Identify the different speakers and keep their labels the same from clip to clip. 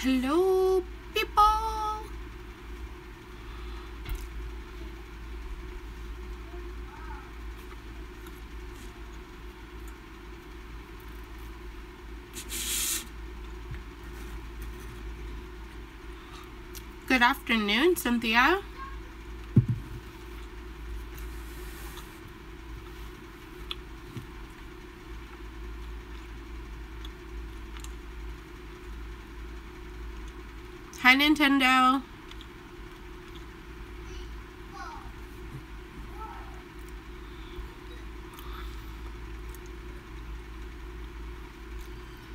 Speaker 1: Hello, people. Good afternoon, Cynthia. Hi, Nintendo.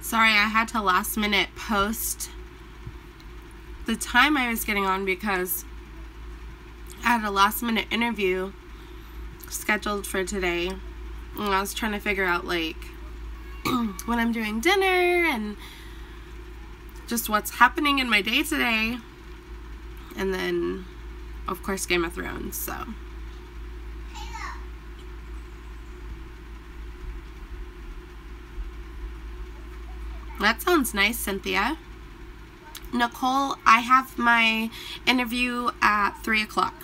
Speaker 1: Sorry, I had to last minute post the time I was getting on because I had a last minute interview scheduled for today. And I was trying to figure out like when I'm doing dinner and just what's happening in my day today. And then, of course, Game of Thrones, so. That sounds nice, Cynthia. Nicole, I have my interview at 3 o'clock.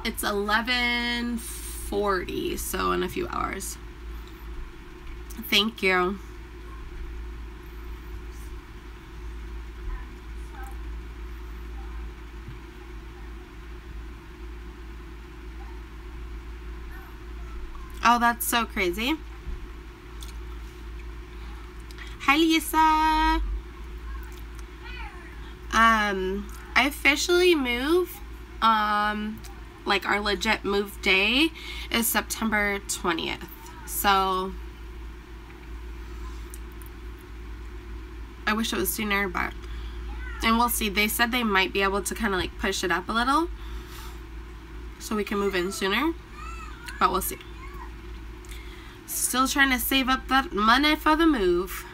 Speaker 1: It's 11:40, so in a few hours. Thank you. Oh, that's so crazy. Hi, Lisa. I officially move. Like our legit move day is September 20th. So I wish it was sooner, but and we'll see. They said they might be able to kind of like push it up a little so we can move in sooner, but we'll see. Still trying to save up that money for the move.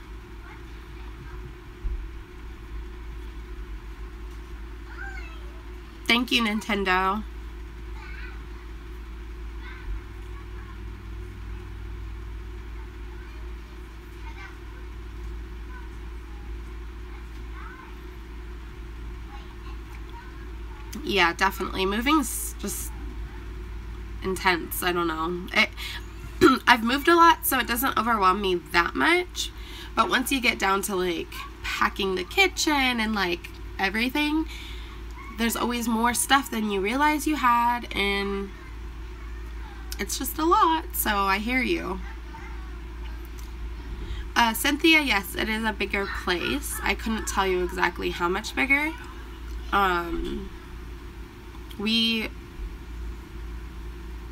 Speaker 1: Thank you, Nintendo. Yeah, definitely. Moving's just intense. I don't know. I've moved a lot, so it doesn't overwhelm me that much. But once you get down to like packing the kitchen and like everything, there's always more stuff than you realize you had, and it's just a lot. So I hear you. Cynthia, yes, it is a bigger place. I couldn't tell you exactly how much bigger.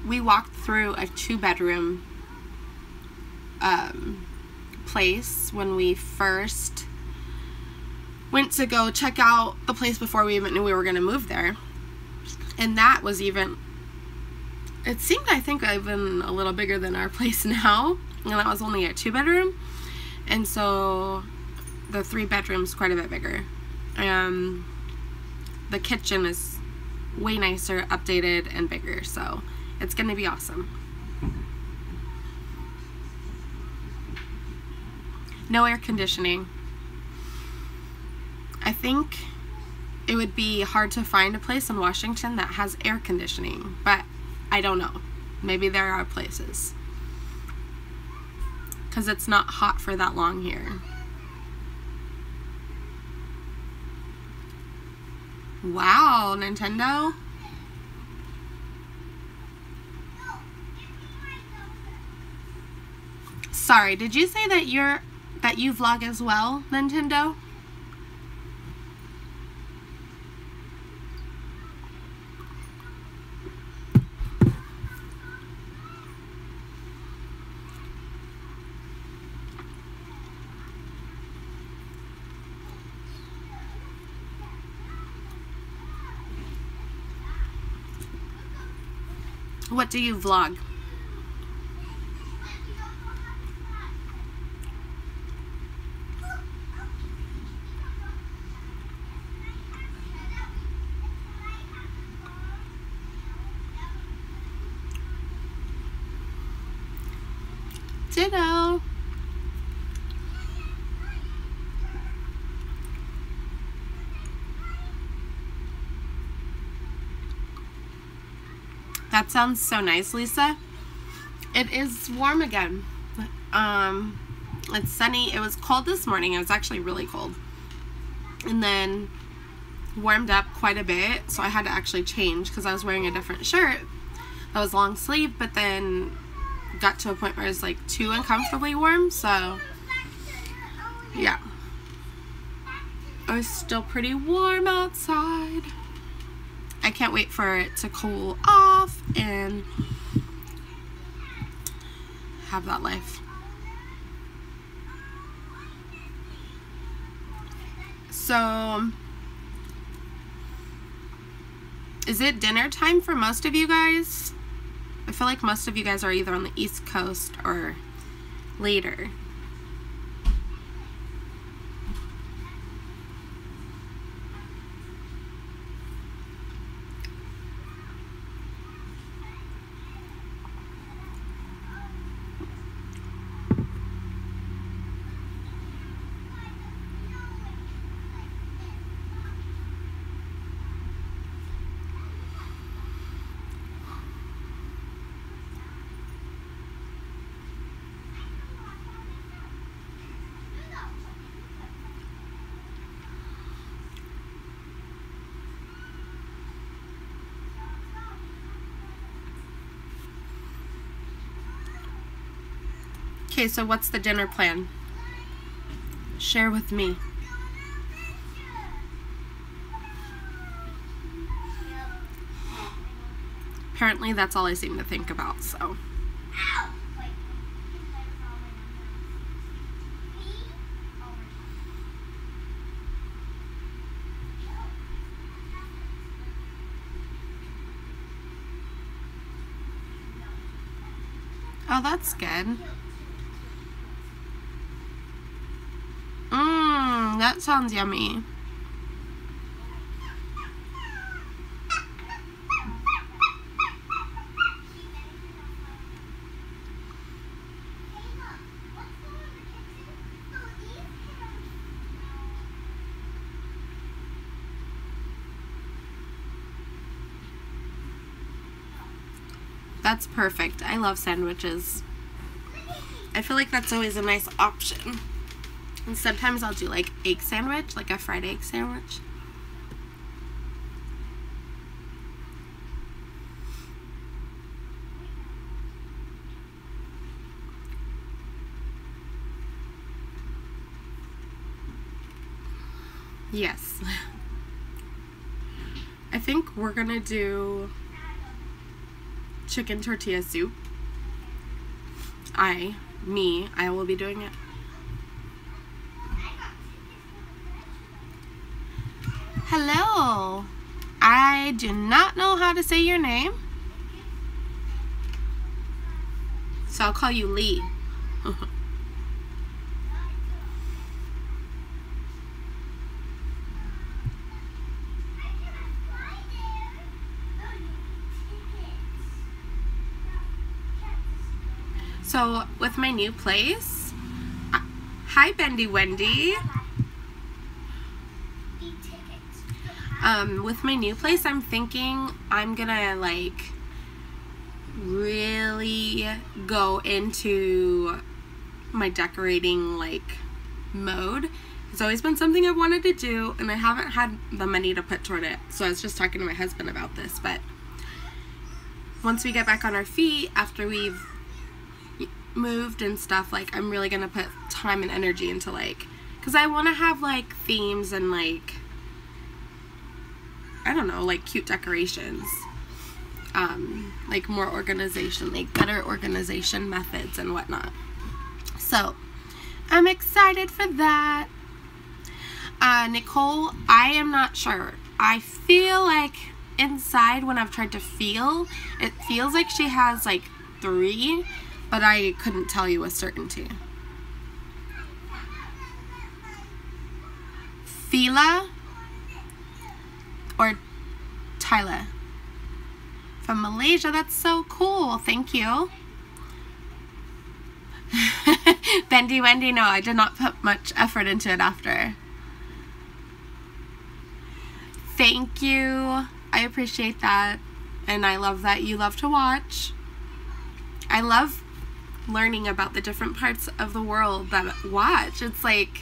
Speaker 1: We walked through a 2-bedroom place when we first went to go check out the place before we even knew we were going to move there. And that was even, it seemed, I think, even a little bigger than our place now. And that was only a 2-bedroom. And so the 3-bedroom's quite a bit bigger. The kitchen is way nicer, updated, and bigger, so it's gonna be awesome. No air conditioning. I think it would be hard to find a place in Washington that has air conditioning, but I don't know. Maybe there are places, because it's not hot for that long here. Wow, Nintendo. Sorry, did you say that you vlog as well, Nintendo? What do you vlog? Ditto. That sounds so nice, Lisa. It is warm again. It's sunny. It was cold this morning. It was actually really cold. And then warmed up quite a bit, so I had to actually change because I was wearing a different shirt that was long sleeve, but then got to a point where it was like too uncomfortably warm, so yeah. It was still pretty warm outside. I can't wait for it to cool off and have that life. So, is it dinner time for most of you guys? I feel like most of you guys are either on the East Coast or later. Okay, so what's the dinner plan? Share with me. Apparently that's all I seem to think about, so. Oh, that's good. That sounds yummy. That's perfect. I love sandwiches. I feel like that's always a nice option. And sometimes I'll do like egg sandwich, like a fried egg sandwich. Yes. I think we're gonna do chicken tortilla soup. I will be doing it. Hello. I do not know how to say your name, so I'll call you Lee. So with my new place, hi Bendy Wendy. With my new place, I'm thinking I'm gonna like really go into my decorating like mode. It's always been something I've wanted to do, and I haven't had the money to put toward it. So I was just talking to my husband about this, but once we get back on our feet after we've moved and stuff, like I'm really gonna put time and energy into like, because I want to have like themes and like, I don't know, like cute decorations, like more organization, like better organization methods and whatnot. So I'm excited for that. Nicole, I am not sure. I feel like inside when I've tried to feel, it feels like she has like 3, but I couldn't tell you with certainty. Fila or Tyla from Malaysia. That's so cool. Thank you. Bendy Wendy, no, I did not put much effort into it after. Thank you. I appreciate that. And I love that you love to watch. I love learning about the different parts of the world that I watch. It's like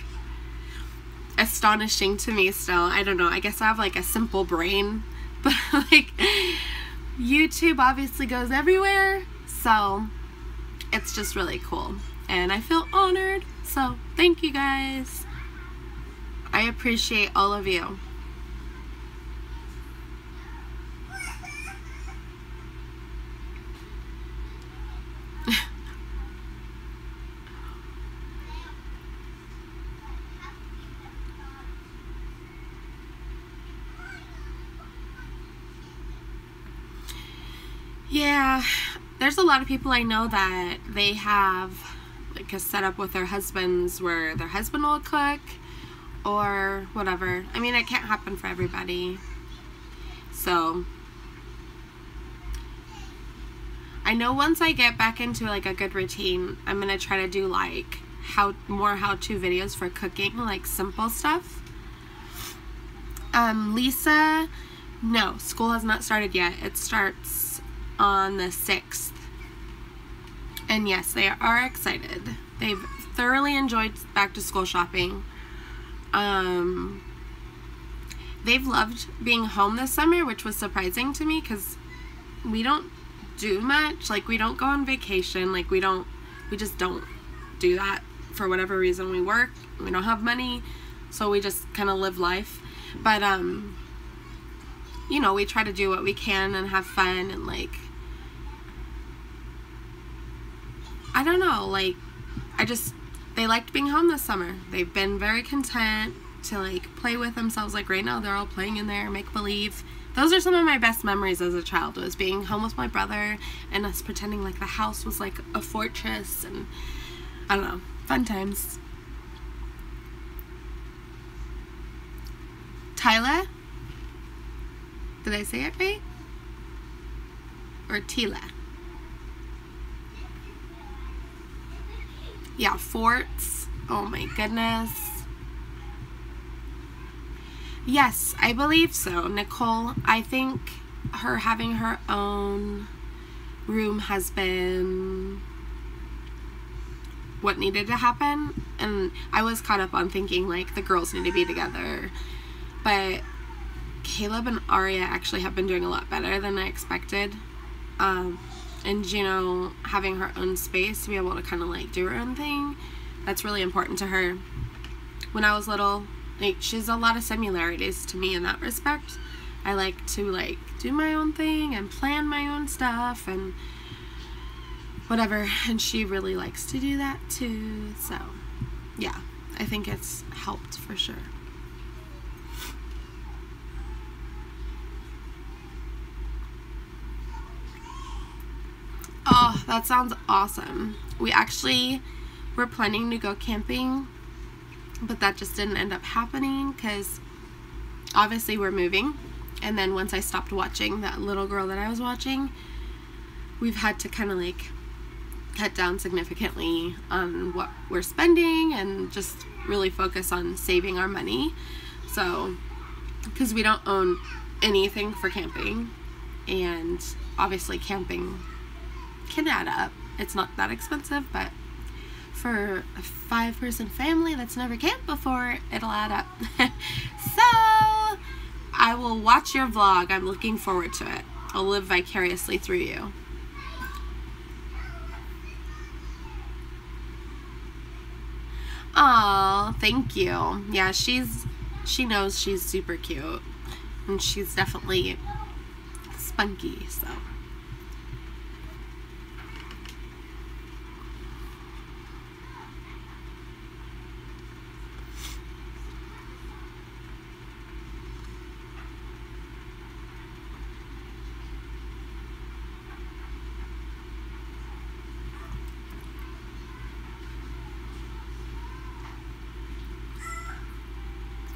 Speaker 1: astonishing to me still. I don't know. I guess I have like a simple brain. But like YouTube obviously goes everywhere. So it's just really cool. And I feel honored. So thank you guys. I appreciate all of you. Yeah, there's a lot of people I know that they have like a setup with their husbands where their husband will cook or whatever. I mean, it can't happen for everybody. So I know once I get back into like a good routine, I'm gonna try to do like more how-to videos for cooking, like simple stuff. Lisa, no, school has not started yet. It starts on the 6th. And yes, they are excited. They've thoroughly enjoyed back to school shopping. They've loved being home this summer, which was surprising to me because we don't do much. Like, we don't go on vacation. Like, we just don't do that for whatever reason. We work, we don't have money, so we just kind of live life. But you know, we try to do what we can and have fun, and like, I don't know, like, they liked being home this summer. They've been very content to like play with themselves. Like right now they're all playing in there, make believe. Those are some of my best memories as a child, was being home with my brother and us pretending like the house was like a fortress, and I don't know, fun times. Tyla? Did I say it right? Or Tila? Yeah, forts. Oh my goodness. Yes, I believe so. Nicole, I think her having her own room has been what needed to happen. And I was caught up on thinking like the girls need to be together. But Caleb and Aria actually have been doing a lot better than I expected. And you know, having her own space to be able to kind of like do her own thing, that's really important to her. When I was little, like, she's a lot of similarities to me in that respect. I like to like do my own thing and plan my own stuff and whatever, and she really likes to do that too. So yeah, I think it's helped for sure. Oh, that sounds awesome. We actually were planning to go camping, but that just didn't end up happening because obviously we're moving. And then once I stopped watching that little girl that I was watching, we've had to kind of like cut down significantly on what we're spending and just really focus on saving our money. So, because we don't own anything for camping, and obviously camping can add up. It's not that expensive, but for a 5-person family that's never camped before, it'll add up. So I will watch your vlog. I'm looking forward to it. I'll live vicariously through you. Oh, thank you. Yeah, she knows she's super cute, and she's definitely spunky, so.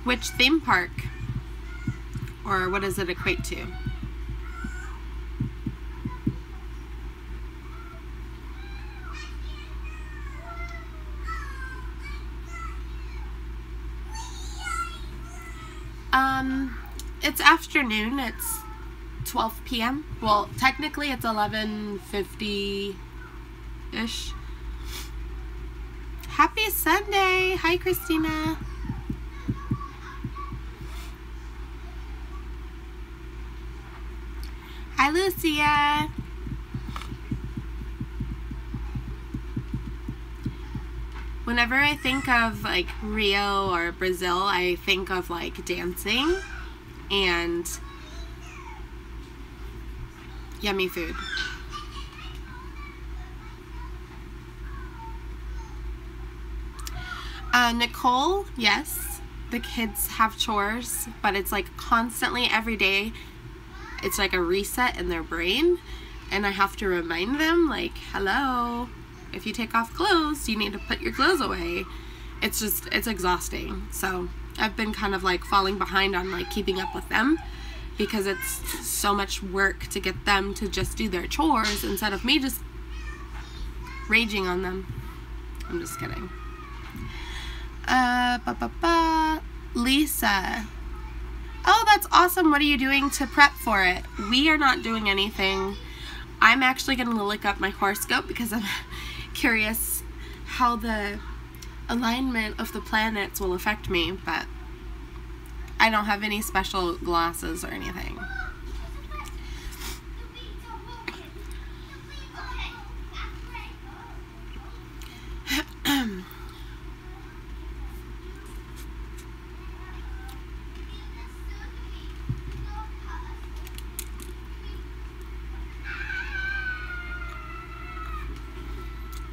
Speaker 1: Which theme park? Or what does it equate to? It's afternoon. It's 12 p.m. Well, technically it's 11:50-ish. Happy Sunday! Hi, Christina. Hi, Lucia. Whenever I think of like Rio or Brazil, I think of like dancing and yummy food. Nicole, yes, the kids have chores, but it's like constantly every day. It's like a reset in their brain, and I have to remind them, like, hello, if you take off clothes, you need to put your clothes away. It's exhausting. So I've been kind of like falling behind on like keeping up with them, because it's so much work to get them to just do their chores instead of me just raging on them. I'm just kidding. Lisa. Oh, that's awesome. What are you doing to prep for it? We are not doing anything. I'm actually going to look up my horoscope because I'm curious how the alignment of the planets will affect me, but I don't have any special glasses or anything.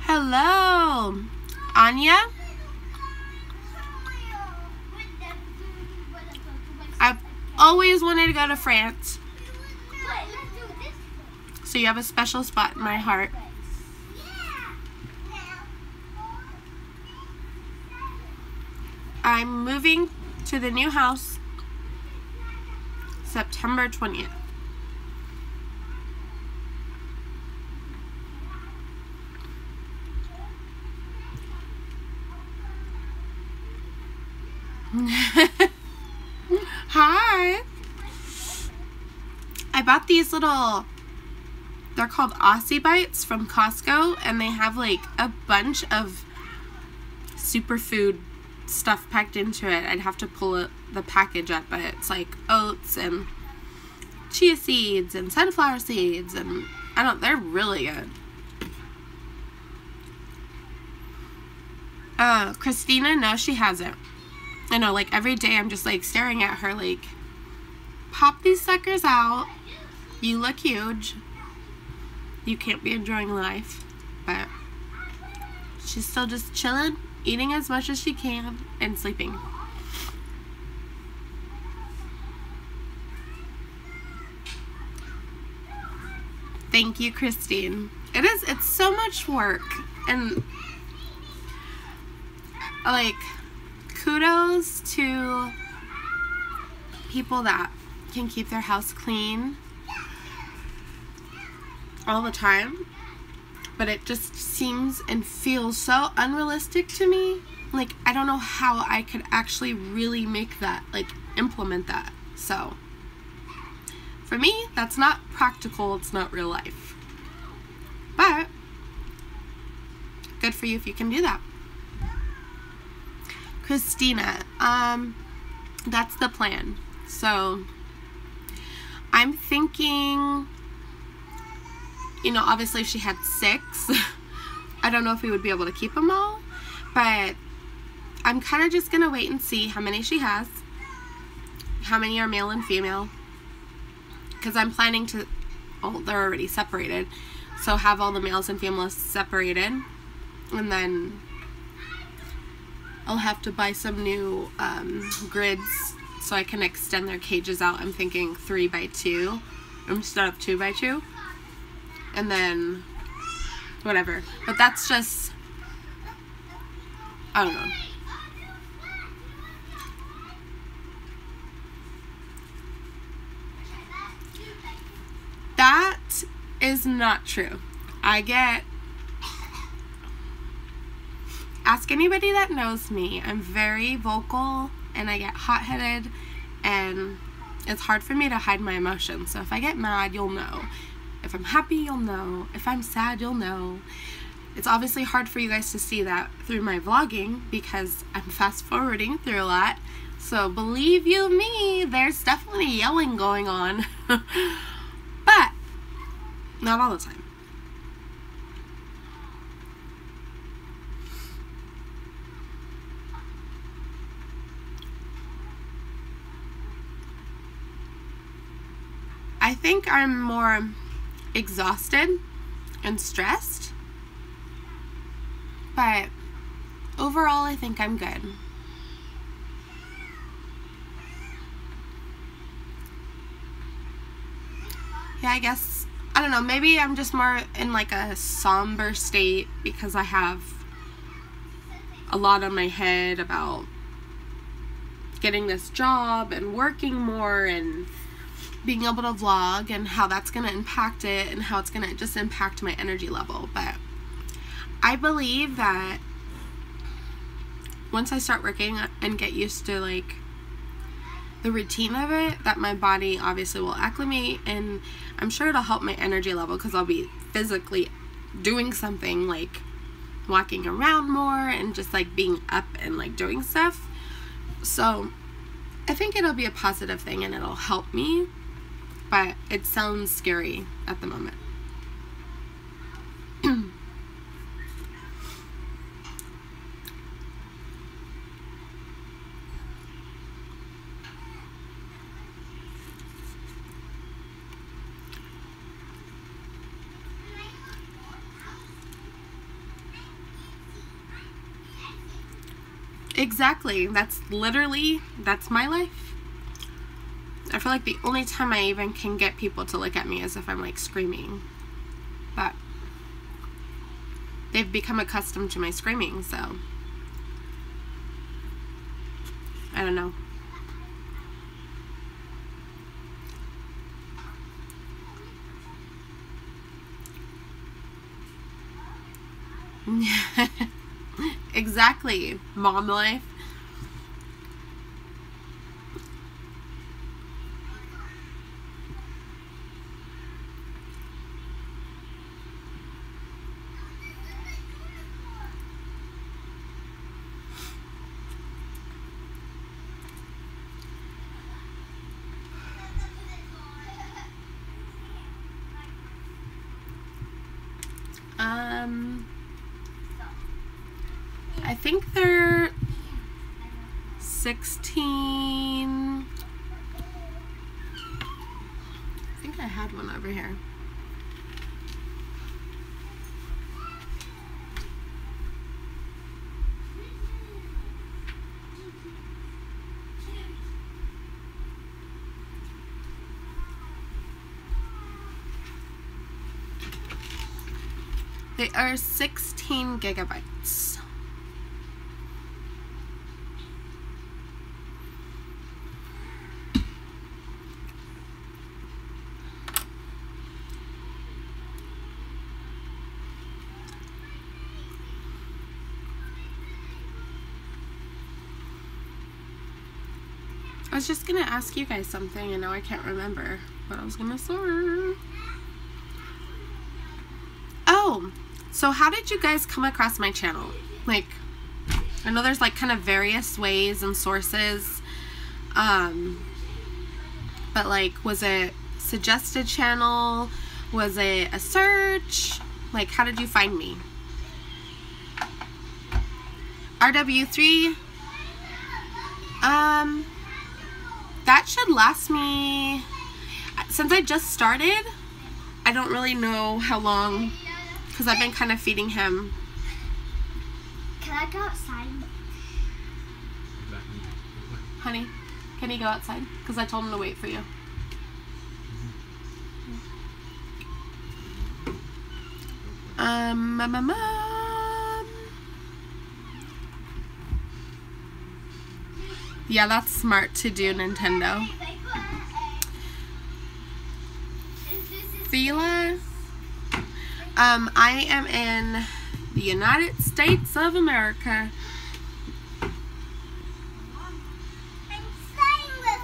Speaker 1: Hello, Anya. I've always wanted to go to France, so you have a special spot in my heart. I'm moving to the new house September 20th. Hi. I bought these little, they're called Aussie Bites from Costco, and they have like a bunch of superfood stuff packed into it. I'd have to pull the package up, but it's like oats and chia seeds and sunflower seeds, and they're really good. Christina, no, she hasn't. I know, like, every day I'm just, like, staring at her, like, pop these suckers out. You look huge. You can't be enjoying life. But she's still just chilling, eating as much as she can, and sleeping. Thank you, Christine. It's so much work. And, like, kudos to people that can keep their house clean all the time, but it just seems and feels so unrealistic to me. Like, I don't know how I could actually really make that, like, implement that. So for me, that's not practical. It's not real life, but good for you if you can do that. Christina, that's the plan. So I'm thinking, you know, obviously if she had 6, I don't know if we would be able to keep them all, but I'm kind of just going to wait and see how many she has, how many are male and female, because I'm planning to, oh, they're already separated, so have all the males and females separated, and then I'll have to buy some new grids so I can extend their cages out. I'm thinking 3x2 instead of 2x2, and then whatever. But that's just, I don't know. That is not true. Ask anybody that knows me. I'm very vocal, and I get hot-headed, and it's hard for me to hide my emotions. So if I get mad, you'll know. If I'm happy, you'll know. If I'm sad, you'll know. It's obviously hard for you guys to see that through my vlogging because I'm fast forwarding through a lot. So believe you me, there's definitely yelling going on. But not all the time. I think I'm more exhausted and stressed, but overall I think I'm good. Yeah, I guess, I don't know, maybe I'm just more in like a somber state because I have a lot on my head about getting this job and working more and being able to vlog and how that's going to impact it and how it's going to just impact my energy level. But I believe that once I start working and get used to like the routine of it, that my body obviously will acclimate, and I'm sure it'll help my energy level because I'll be physically doing something, like walking around more and just like being up and like doing stuff. So I think it'll be a positive thing and it'll help me, but it sounds scary at the moment. Exactly. That's my life. I feel like the only time I even can get people to look at me is if I'm like screaming. But they've become accustomed to my screaming, so I don't know. Exactly, mom life. I think they're 16. I think I had one over here. They are 16 gigabytes. I was just gonna ask you guys something and now I can't remember what I was gonna say. Oh, so how did you guys come across my channel? Like, I know there's like kind of various ways and sources, but like, was it suggested channel? Was it a search? Like, how did you find me? RW3? That should last me, since I just started, I don't really know how long, because I've been kind of feeding him.
Speaker 2: Can I go outside?
Speaker 1: Honey, can he go outside? Because I told him to wait for you. Yeah, that's smart to do, Nintendo. Fila. I am in the United States of America.
Speaker 2: I'm staying with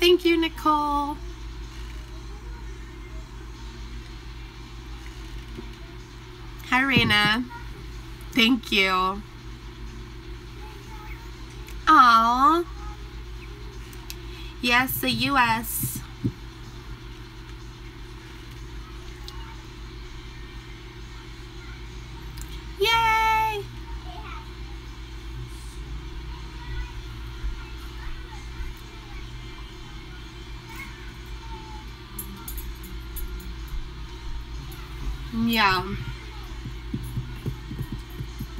Speaker 1: Thank you, Nicole. Hi, Raina. Thank you. Aww. Yes, the U.S. Yay! Yeah.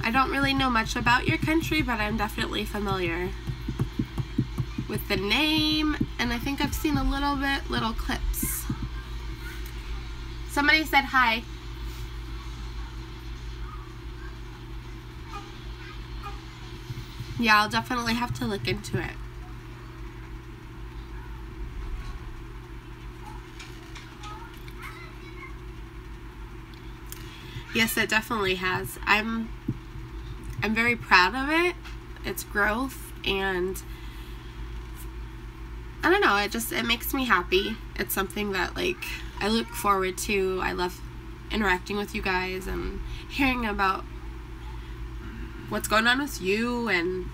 Speaker 1: I don't really know much about your country, but I'm definitely familiar with the name, and I think I've seen a little clips. Somebody said hi. Yeah, I'll definitely have to look into it. Yes, it definitely has. I'm very proud of it. Its growth, and I don't know, it makes me happy. It's something that like I look forward to. I love interacting with you guys and hearing about what's going on with you, and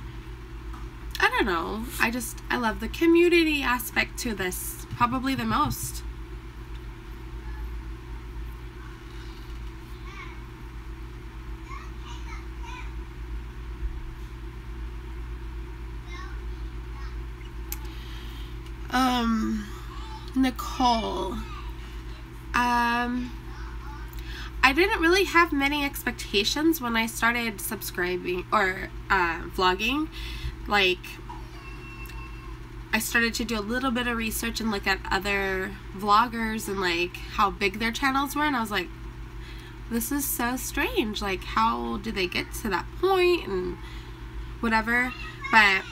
Speaker 1: I don't know, I love the community aspect to this probably the most. Nicole, I didn't really have many expectations when I started subscribing or vlogging. Like, I started to do a little bit of research and look at other vloggers and like how big their channels were, and I was like, this is so strange, like how do they get to that point and whatever. But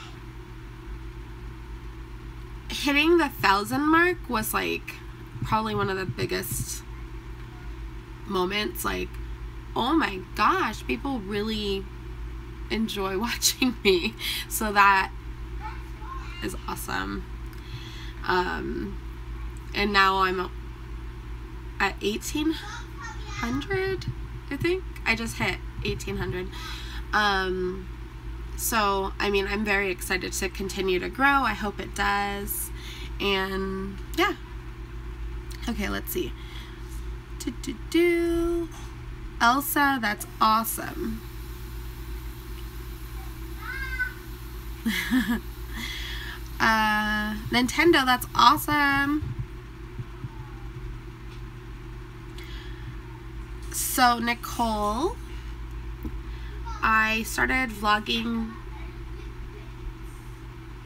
Speaker 1: hitting the 1,000 mark was like probably one of the biggest moments. Like, oh my gosh, people really enjoy watching me, so that is awesome. And now I'm at 1,800, I think. I just hit 1,800. So, I mean, I'm very excited to continue to grow. I hope it does. And, yeah. Okay, let's see. Elsa, that's awesome. Nintendo, that's awesome. So, Nicole, I started vlogging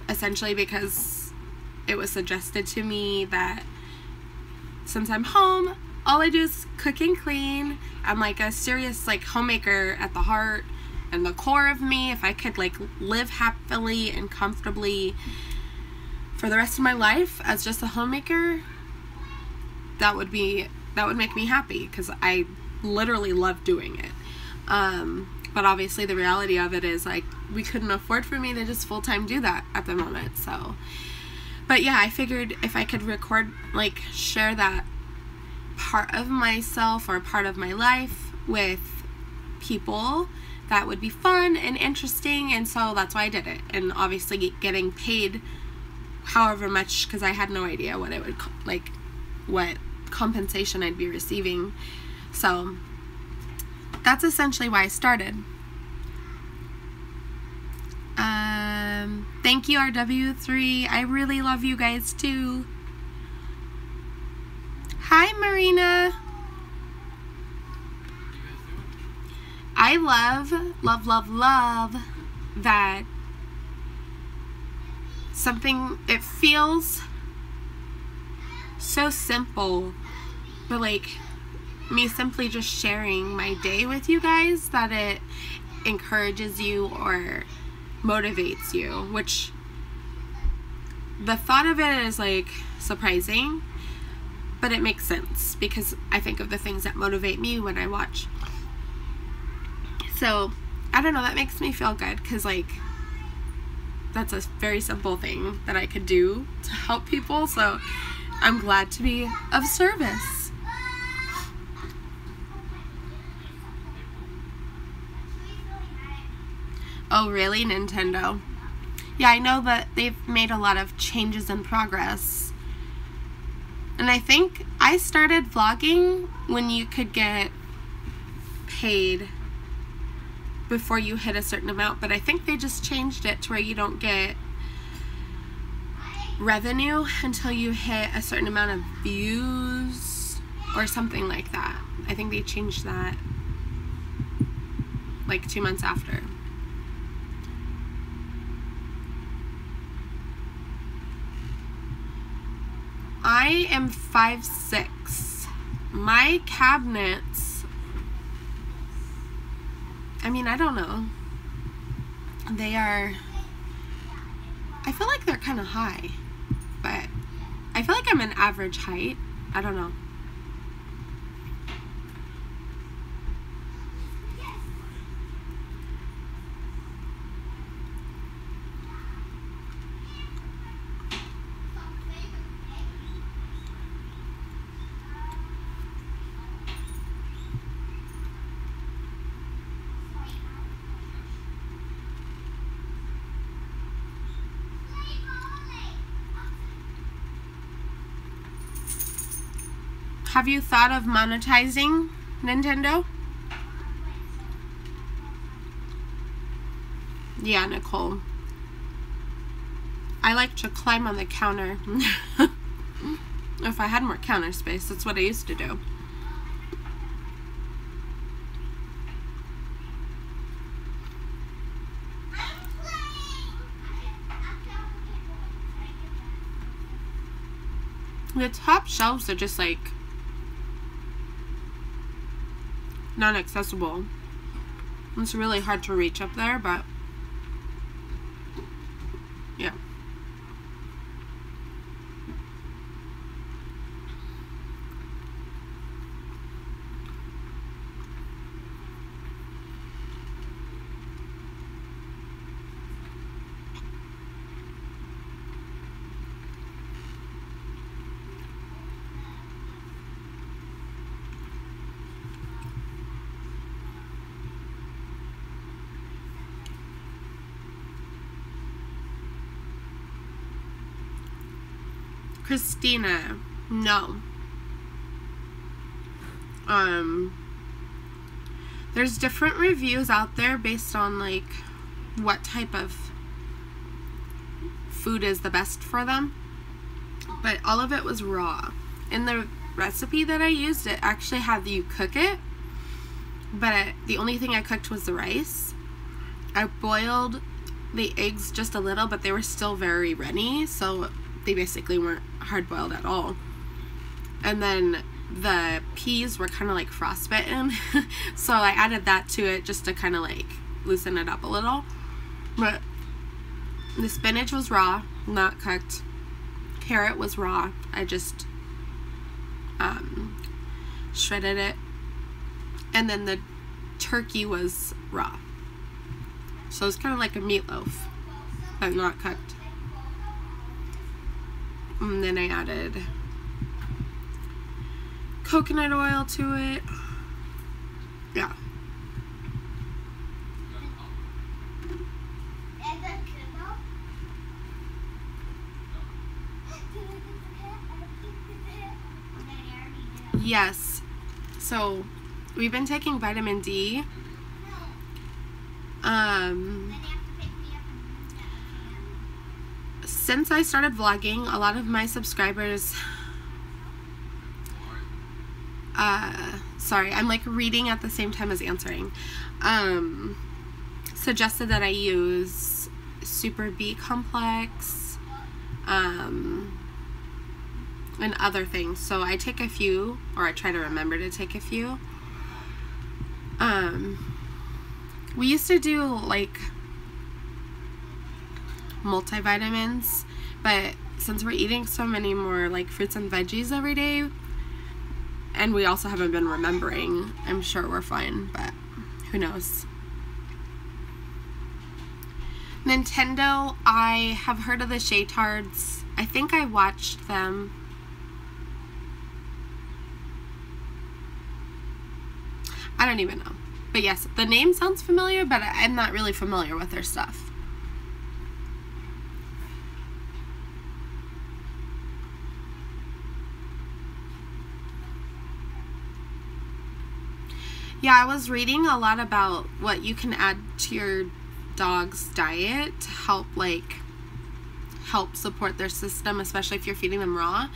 Speaker 1: essentially because it was suggested to me that since I'm home, all I do is cook and clean. I'm like a serious like homemaker at the heart and the core of me. If I could like live happily and comfortably for the rest of my life as just a homemaker, that would make me happy, because I literally love doing it. But obviously the reality of it is like we couldn't afford for me to just full-time do that at the moment. So, but yeah, I figured if I could record, like share that part of myself or part of my life with people, that would be fun and interesting, and so that's why I did it. And obviously getting paid however much, because I had no idea what it would like, what compensation I'd be receiving. So that's essentially why I started. Thank you, RW3. I really love you guys too. Hi, Marina. I love that something, it feels so simple, but like me simply just sharing my day with you guys, that it encourages you or motivates you, which the thought of it is like surprising, but it makes sense because I think of the things that motivate me when I watch. So I don't know, that makes me feel good, because like that's a very simple thing that I could do to help people, so I'm glad to be of service. Oh, really? Nintendo? Yeah, I know that they've made a lot of changes in progress. And I think I started vlogging when you could get paid before you hit a certain amount, but I think they just changed it to where you don't get revenue until you hit a certain amount of views or something like that. I think they changed that like 2 months after. I am 5'6". My cabinets, I mean, I don't know. They are, I feel like they're kind of high, but I feel like I'm an average height. I don't know. Have you thought of monetizing Nintendo? Yeah, Nicole. I like to climb on the counter. If I had more counter space, that's what I used to do. The top shelves are just like non-accessible. It's really hard to reach up there, but yeah. Christina, no. There's different reviews out there based on like what type of food is the best for them, but all of it was raw. In the recipe that I used, it actually had you cook it, but the only thing I cooked was the rice. I boiled the eggs just a little, but they were still very runny, so they basically weren't hard-boiled at all. And then the peas were kind of like frostbitten, so I added that to it just to kind of like loosen it up a little. But the spinach was raw, not cooked. Carrot was raw. I just shredded it. And then the turkey was raw. So it's kind of like a meatloaf, but not cooked. And then I added coconut oil to it. Yeah. Yes. So we've been taking vitamin D. Since I started vlogging, a lot of my subscribers, sorry, I'm like reading at the same time as answering, suggested that I use Super B complex, and other things. So I take a few, or I try to remember to take a few. We used to do like multivitamins, but since we're eating so many more like fruits and veggies every day, and we also haven't been remembering, I'm sure we're fine, but who knows. Nintendo, I have heard of the Shaytards. I think I watched them. I don't even know. But yes, the name sounds familiar, but I'm not really familiar with their stuff. Yeah, I was reading a lot about what you can add to your dog's diet to help support their system, especially if you're feeding them raw.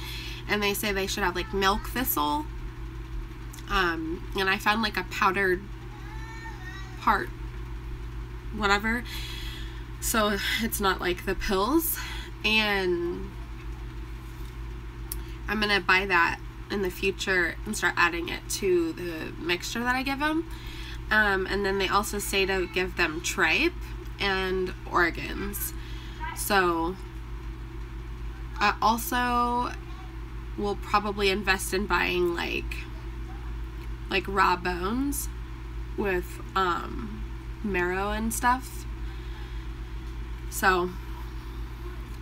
Speaker 1: And they say they should have like milk thistle. And I found like a powdered part, whatever, so it's not like the pills. And I'm gonna buy that in the future and start adding it to the mixture that I give them. And then they also say to give them tripe and organs. So I also will probably invest in buying like raw bones with marrow and stuff. So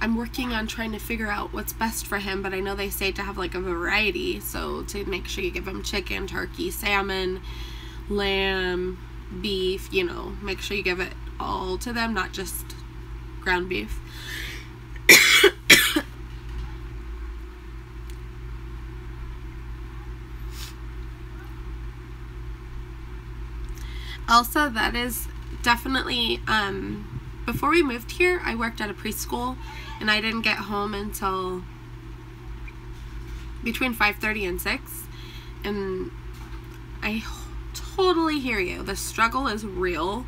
Speaker 1: I'm working on trying to figure out what's best for him, but I know they say to have like a variety, so to make sure you give him chicken, turkey, salmon, lamb, beef, you know, make sure you give it all to them, not just ground beef. Also, that is definitely, before we moved here, I worked at a preschool, and I didn't get home until between 5:30 and 6, and I totally hear you. The struggle is real.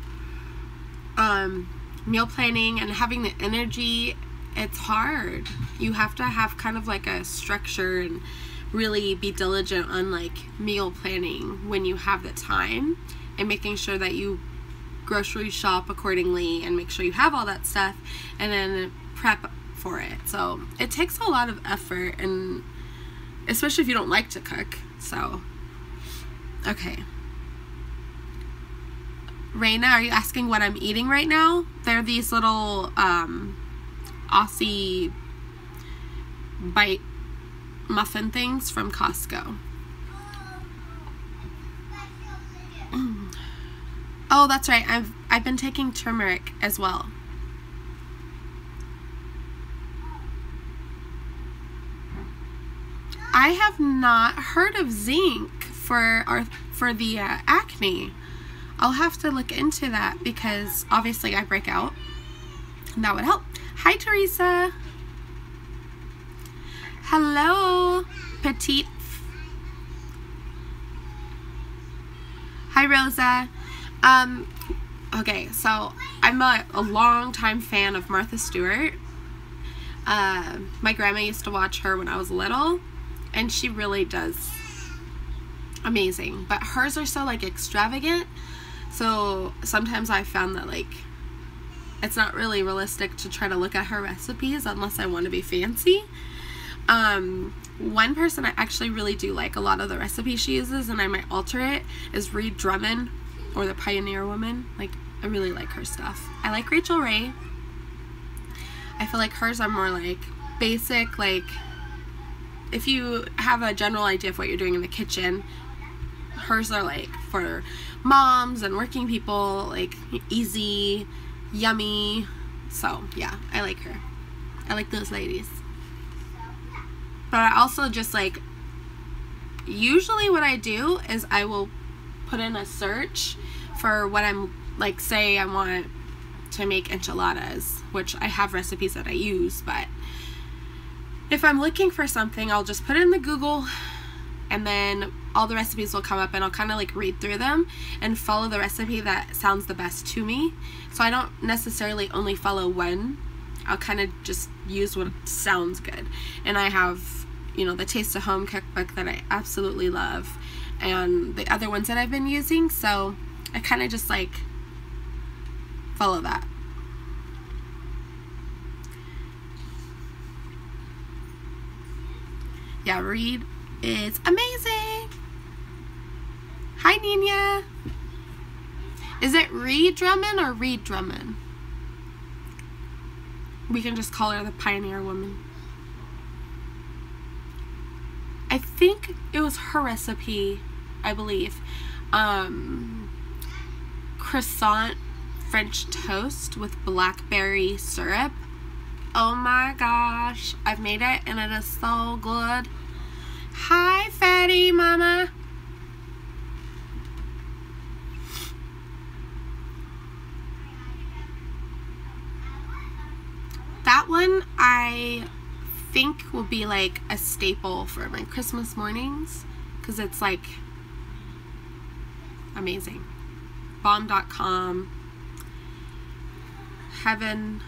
Speaker 1: Meal planning and having the energy, it's hard. You have to have kind of like a structure and really be diligent on like meal planning when you have the time, and making sure that you grocery shop accordingly and make sure you have all that stuff and then prep for it. So it takes a lot of effort, and especially if you don't like to cook. So okay, Raina, are you asking what I'm eating right now? They're these little Aussie bite muffin things from Costco. Oh, that's right. I've been taking turmeric as well. I have not heard of zinc for the acne. I'll have to look into that because obviously I break out, and that would help. Hi, Teresa. Hello, petite. Hi, Rosa. Okay, so I'm a long-time fan of Martha Stewart. My grandma used to watch her when I was little, and she really does amazing. But hers are so like extravagant, so sometimes I found that like it's not really realistic to try to look at her recipes unless I want to be fancy. One person I actually really do like a lot of the recipes she uses, and I might alter it, is Reed Drummond, or the Pioneer Woman. Like, I really like her stuff. I like Rachel Ray. I feel like hers are more like basic, like if you have a general idea of what you're doing in the kitchen, hers are like for moms and working people, like easy, yummy. So yeah, I like her. I like those ladies. But I also just like, usually what I do is I will put in a search for what I'm like, say I want to make enchiladas, which I have recipes that I use, but if I'm looking for something, I'll just put it in the Google, and then all the recipes will come up, and I'll kind of like read through them and follow the recipe that sounds the best to me. So I don't necessarily only follow one. I'll kind of just use what sounds good. And I have, you know, the Taste of Home cookbook that I absolutely love, and the other ones that I've been using, so I kind of just like follow that. Yeah, Reed is amazing. Hi, Nina. Is it Reed Drummond or Reed Drummond? We can just call her the Pioneer Woman. I think it was her recipe, I believe. Croissant French toast with blackberry syrup. Oh my gosh, I've made it and it is so good. Hi, fatty mama. That one I think will be like a staple for my Christmas mornings because it's like amazing. Bomb.com. Heaven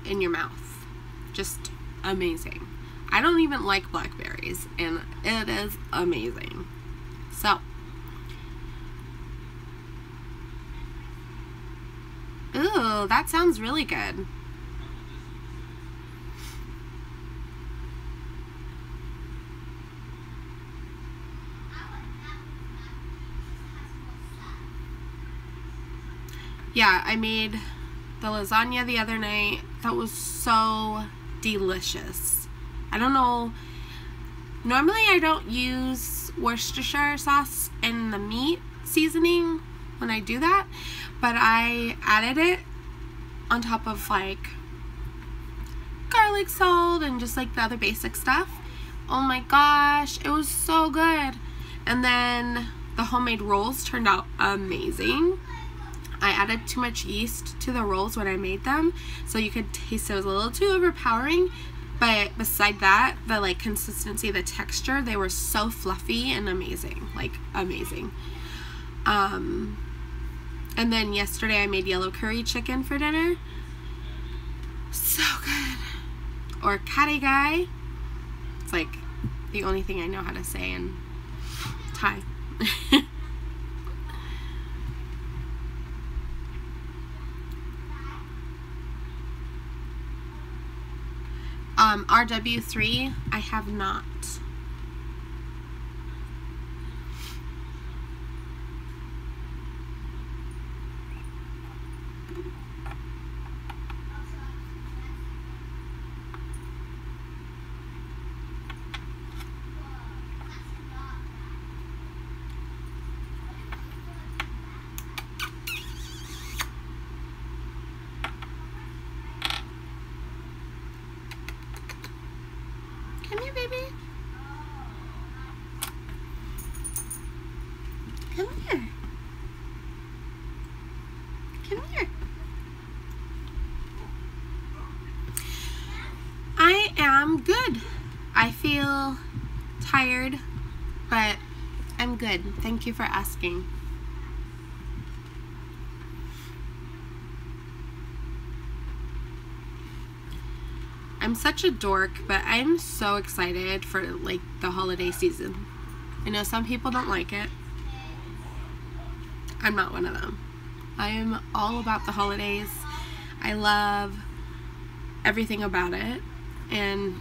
Speaker 1: in your mouth. Just amazing. I don't even like blackberries and it is amazing. So, ooh, that sounds really good. Yeah, I made the lasagna the other night. That was so delicious. I don't know. Normally I don't use Worcestershire sauce in the meat seasoning when I do that, but I added it on top of like garlic salt and just like the other basic stuff. Oh my gosh, it was so good. And then the homemade rolls turned out amazing. I added too much yeast to the rolls when I made them, so you could taste it was a little too overpowering, but beside that, the like consistency, the texture, they were so fluffy and amazing, like amazing. And then yesterday I made yellow curry chicken for dinner. So good. Or catty guy. It's like the only thing I know how to say in Thai. RW3, I have not. Come here, baby. Come here. Come here. I am good. I feel tired, but I'm good. Thank you for asking. I'm such a dork, but I'm so excited for like the holiday season. I know some people don't like it. I'm not one of them. I am all about the holidays. I love everything about it. And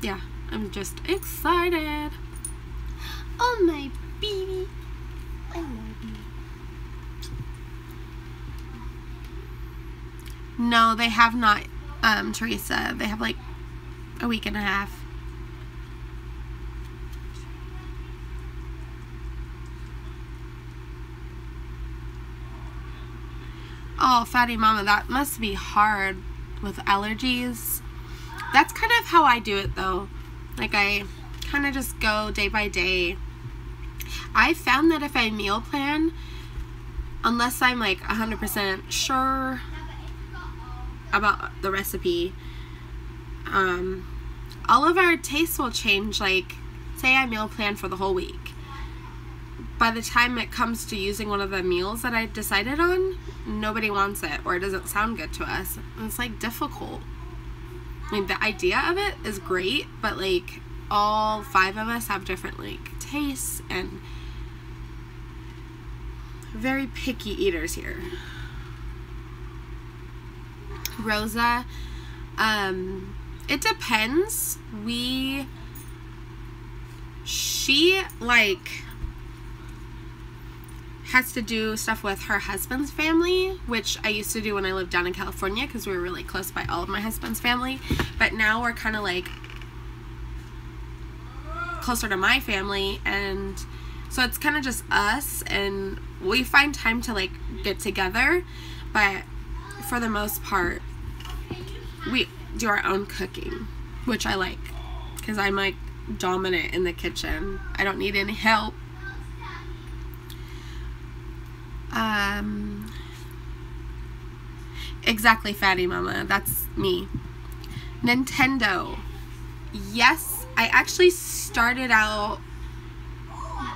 Speaker 1: yeah, I'm just excited. Oh my baby. I love you. No, they have not. Teresa, they have like a week and a half. Oh, fatty mama, that must be hard with allergies. That's kind of how I do it though. Like I kind of just go day by day. I found that if I meal plan, unless I'm like 100% sure about the recipe, all of our tastes will change. Like say I meal plan for the whole week, by the time it comes to using one of the meals that I decided on, nobody wants it or it doesn't sound good to us. It's like difficult. I mean, the idea of it is great, but like all 5 of us have different like tastes and very picky eaters here. Rosa, it depends. She like has to do stuff with her husband's family, which I used to do when I lived down in California because we were really close by all of my husband's family. But now we're kind of like closer to my family, and so it's kind of just us, and we find time to like get together, but for the most part we do our own cooking, which I like because I'm like dominant in the kitchen. I don't need any help. Exactly, Fatty Mama. That's me. Nintendo. Yes, I actually started out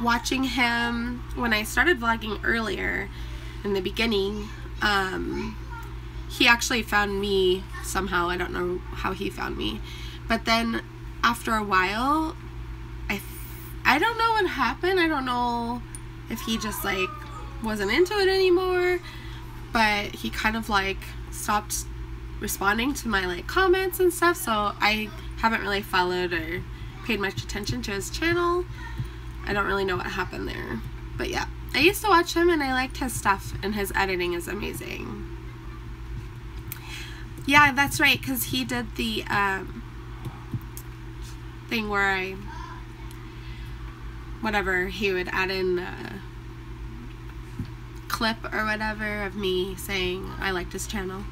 Speaker 1: watching him when I started vlogging earlier in the beginning. He actually found me somehow. I don't know how he found me. But then after a while, I don't know what happened. I don't know if he just like wasn't into it anymore, but he kind of like stopped responding to my like comments and stuff, so I haven't really followed or paid much attention to his channel. I don't really know what happened there, but yeah, I used to watch him and I liked his stuff, and his editing is amazing. Yeah, that's right, because he did the thing where he would add in a clip or whatever of me saying I liked his channel,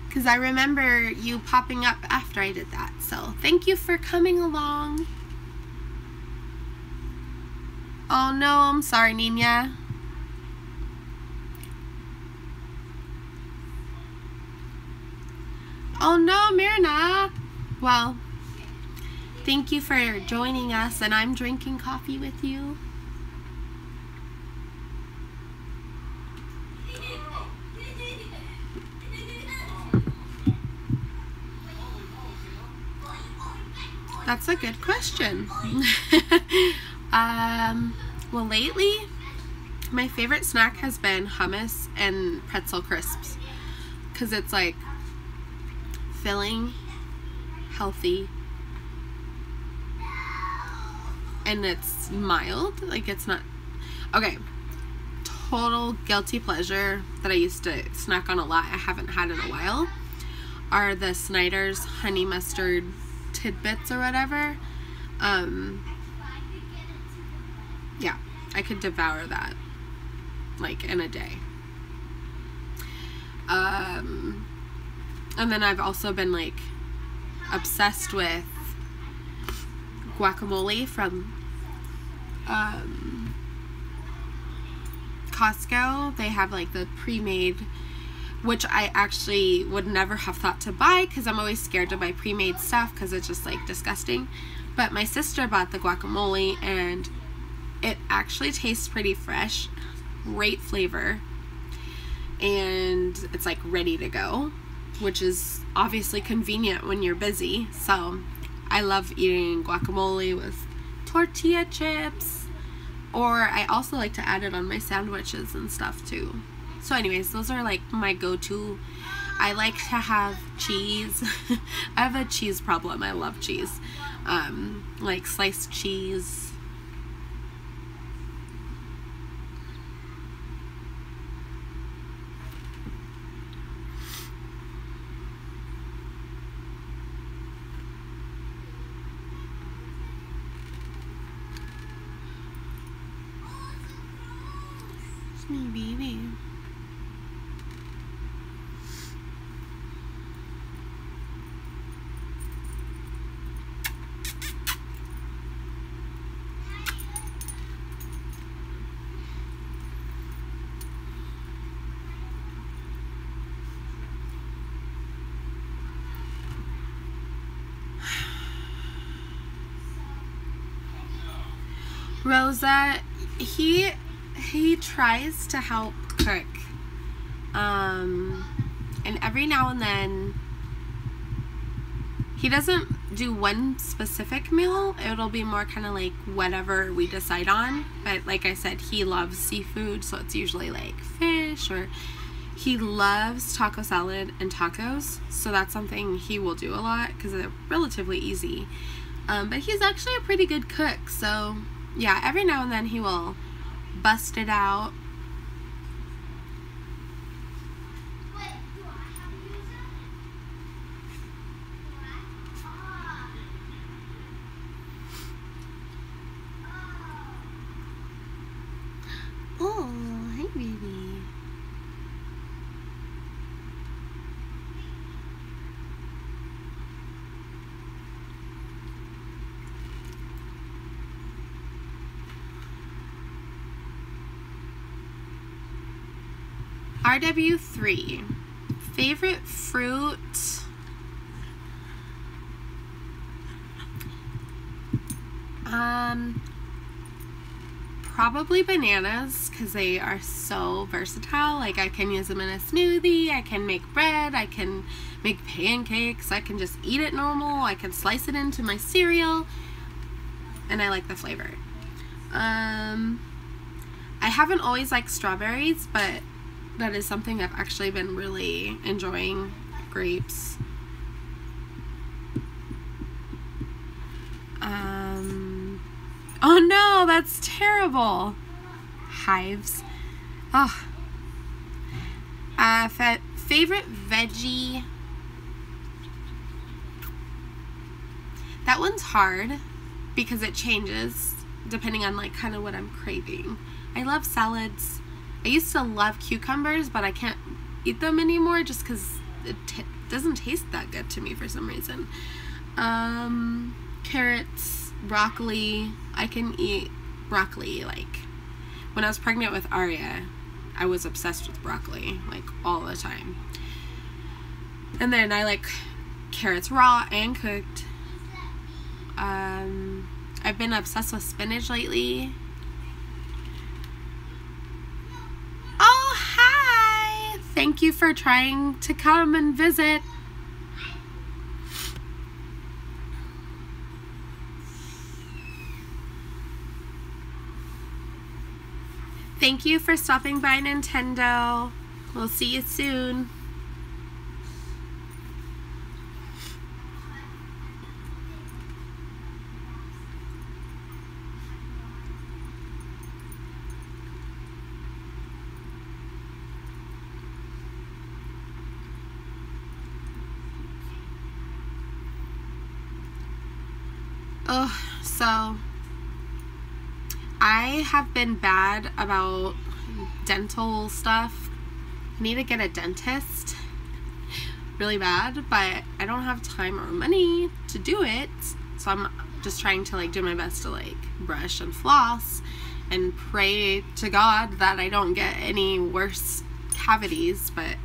Speaker 1: because I remember you popping up after I did that, so thank you for coming along. Oh no, I'm sorry, Nina. Oh no, Mirna. Well, thank you for joining us, and I'm drinking coffee with you. That's a good question. Well, lately, my favorite snack has been hummus and pretzel crisps, because it's like filling, healthy, and it's mild. Like, it's not okay. Total guilty pleasure that I used to snack on a lot, I haven't had in a while, are the Snyder's honey mustard tidbits or whatever. Yeah, I could devour that like in a day. And then I've also been like obsessed with guacamole from Costco. They have like the pre-made, which I actually would never have thought to buy because I'm always scared to buy pre-made stuff because it's just like disgusting. But my sister bought the guacamole and it actually tastes pretty fresh, great flavor, and it's like ready to go, which is obviously convenient when you're busy. So I love eating guacamole with tortilla chips, or I also like to add it on my sandwiches and stuff too. So anyways, those are like my go-to. I like to have cheese. I have a cheese problem. I love cheese. Like sliced cheese. It's me, baby. Rosa, he tries to help cook, and every now and then he doesn't do one specific meal. It'll be more kind of like whatever we decide on, but like I said, he loves seafood, so it's usually like fish, or he loves taco salad and tacos, so that's something he will do a lot because they're relatively easy. But he's actually a pretty good cook, so yeah, every now and then he will busted out. Oh, hey baby. RW3. Favorite fruit? Probably bananas, because they are so versatile. Like, I can use them in a smoothie, I can make bread, I can make pancakes, I can just eat it normal, I can slice it into my cereal, and I like the flavor. I haven't always liked strawberries, but that is something I've actually been really enjoying. Grapes. Oh no, that's terrible. Hives. Oh. Favorite veggie? That one's hard because it changes depending on like kind of what I'm craving. I love salads. I used to love cucumbers, but I can't eat them anymore just because it doesn't taste that good to me for some reason. Carrots, broccoli. I can eat broccoli. Like when I was pregnant with Arya, I was obsessed with broccoli like all the time. And then I like carrots raw and cooked. I've been obsessed with spinach lately. Oh, hi! Thank you for trying to come and visit. Thank you for stopping by, Nintendo. We'll see you soon. Oh, so I have been bad about dental stuff. I need to get a dentist really bad, but I don't have time or money to do it. So I'm just trying to like do my best to like brush and floss and pray to God that I don't get any worse cavities. But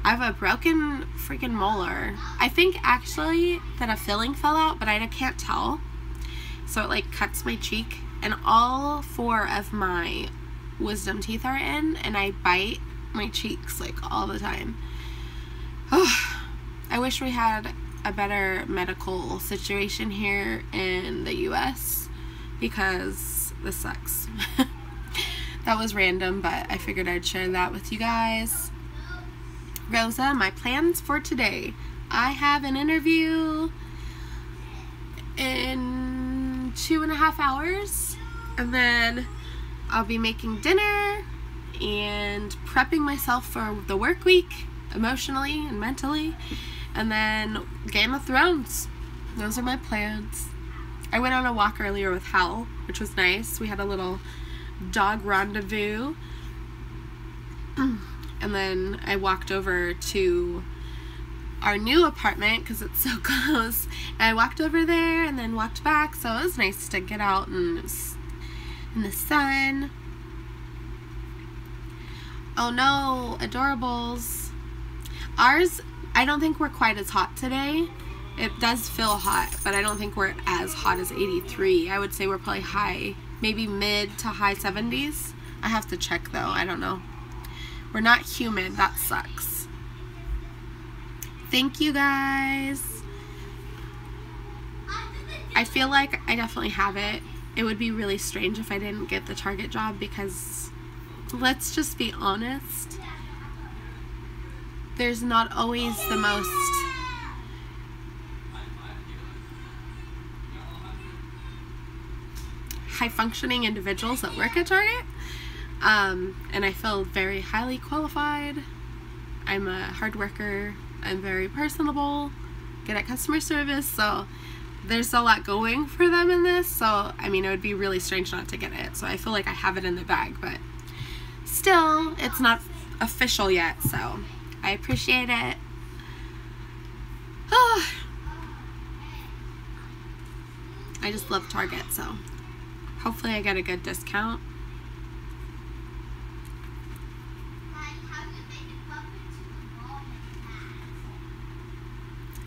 Speaker 1: I have a broken freaking molar. I think actually that a filling fell out, but I can't tell. So it like cuts my cheek, and all 4 of my wisdom teeth are in, and I bite my cheeks like all the time. Oh, I wish we had a better medical situation here in the US because this sucks. That was random, but I figured I'd share that with you guys. Rosa, my plans for today. I have an interview in 2.5 hours, and then I'll be making dinner and prepping myself for the work week emotionally and mentally, and then Game of Thrones. Those are my plans. I went on a walk earlier with Hal, which was nice. We had a little dog rendezvous, and then I walked over to our new apartment because it's so close, and I walked over there and then walked back, so it was nice to get out and in the sun. Oh no, adorables. Ours, I don't think we're quite as hot today. It does feel hot, but I don't think we're as hot as 83. I would say we're probably high, maybe mid to high 70s. I have to check though, I don't know. We're not humid, that sucks. Thank you guys. I feel like I definitely have it. It would be really strange if I didn't get the Target job because, let's just be honest, there's not always the most high functioning individuals that work at Target. And I feel very highly qualified. I'm a hard worker. I'm very personable, good at customer service, so there's a lot going for them in this. So I mean, it would be really strange not to get it. So I feel like I have it in the bag, but still, it's not official yet, so I appreciate it. I just love Target, so hopefully I get a good discount.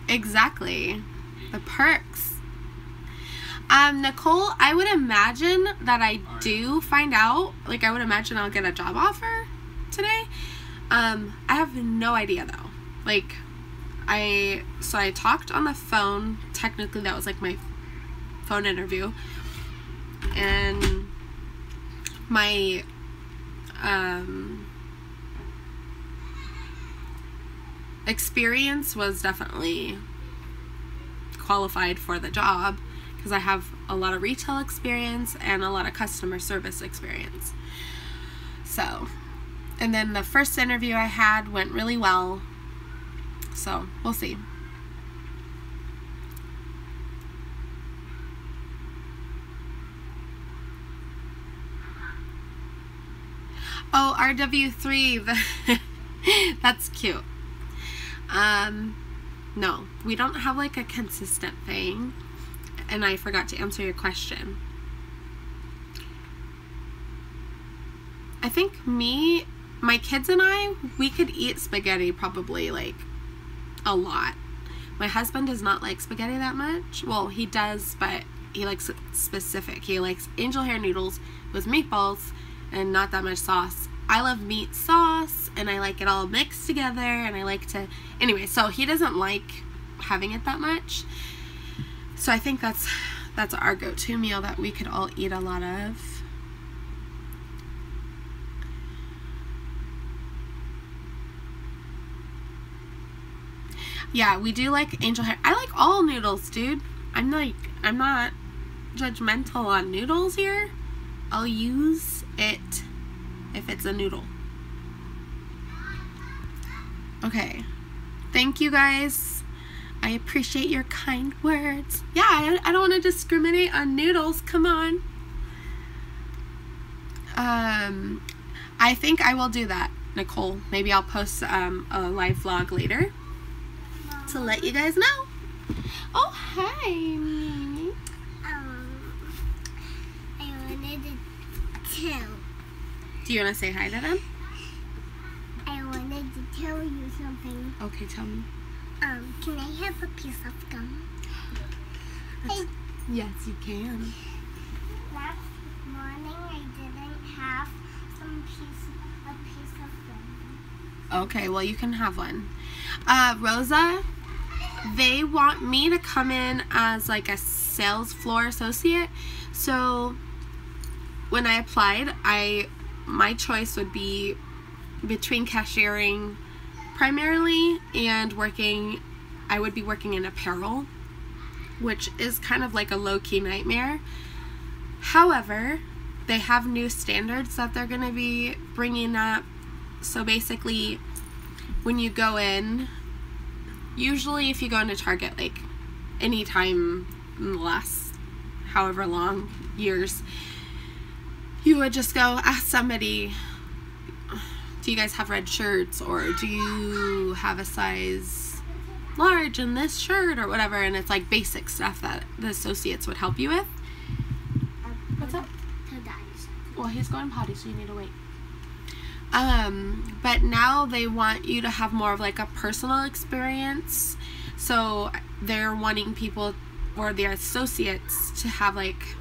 Speaker 1: Exactly. The perks. Nicole, I would imagine that I do find out, like I would imagine I'll get a job offer today. I have no idea though. Like, I talked on the phone. Technically that was like my phone interview. And my, experience was definitely qualified for the job because I have a lot of retail experience and a lot of customer service experience. So, and then the first interview I had went really well, so we'll see. Oh, RW3, that's cute. No, we don't have like a consistent thing, and I forgot to answer your question. I think my kids and I, we could eat spaghetti probably like a lot. My husband does not like spaghetti that much. Well, he does, but he likes it specific. He likes angel hair noodles with meatballs and not that much sauce. I love meat sauce, and I like it all mixed together, and I like to, anyway, so he doesn't like having it that much. So I think that's our go-to meal that we could all eat a lot of. Yeah, we do like angel hair. I like all noodles, dude. I'm not judgmental on noodles here. I'll use it if it's a noodle. Okay. Thank you guys. I appreciate your kind words. Yeah, I don't want to discriminate on noodles. Come on. I think I will do that, Nicole. Maybe I'll post a live vlog later to let you guys know. Oh, hi, Mimi.
Speaker 2: I wanted to tell.
Speaker 1: Do you want to say hi to them?
Speaker 2: I wanted to tell you something.
Speaker 1: Okay, tell me.
Speaker 2: Can I have a piece of gum?
Speaker 1: Yes, you can.
Speaker 2: Last morning I didn't have a piece of gum.
Speaker 1: Okay, well you can have one. Rosa, they want me to come in as like a sales floor associate. So when I applied, my choice would be between cashiering primarily and I would be working in apparel, which is kind of like a low-key nightmare. However, they have new standards that they're going to be bringing up. So basically, when you go in, usually if you go into Target, like anytime in the last however long years, you would just go ask somebody, do you guys have red shirts, or do you have a size large in this shirt, or whatever, and it's like basic stuff that the associates would help you with. What's up? Well, he's going potty, so you need to wait. But now they want you to have more of like a personal experience, so they're wanting people, or their associates, to have like,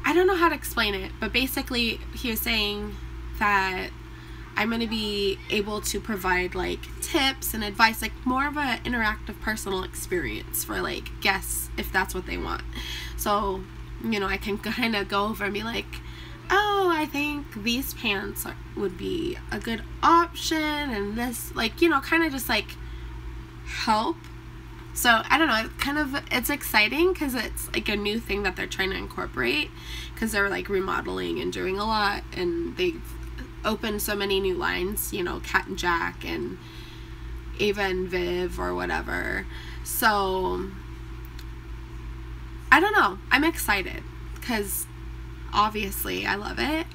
Speaker 1: I don't know how to explain it, but basically he was saying that I'm going to be able to provide like tips and advice, like more of an interactive personal experience for like guests if that's what they want. So, you know, I can kind of go over and be like, oh, I think these pants would be a good option, and this, like, you know, kind of just like help So I don't know, it's exciting because it's like a new thing that they're trying to incorporate, because they're like remodeling and doing a lot, and they've opened so many new lines, you know, Cat and Jack and Ava and Viv or whatever. So I don't know, I'm excited because obviously I love it,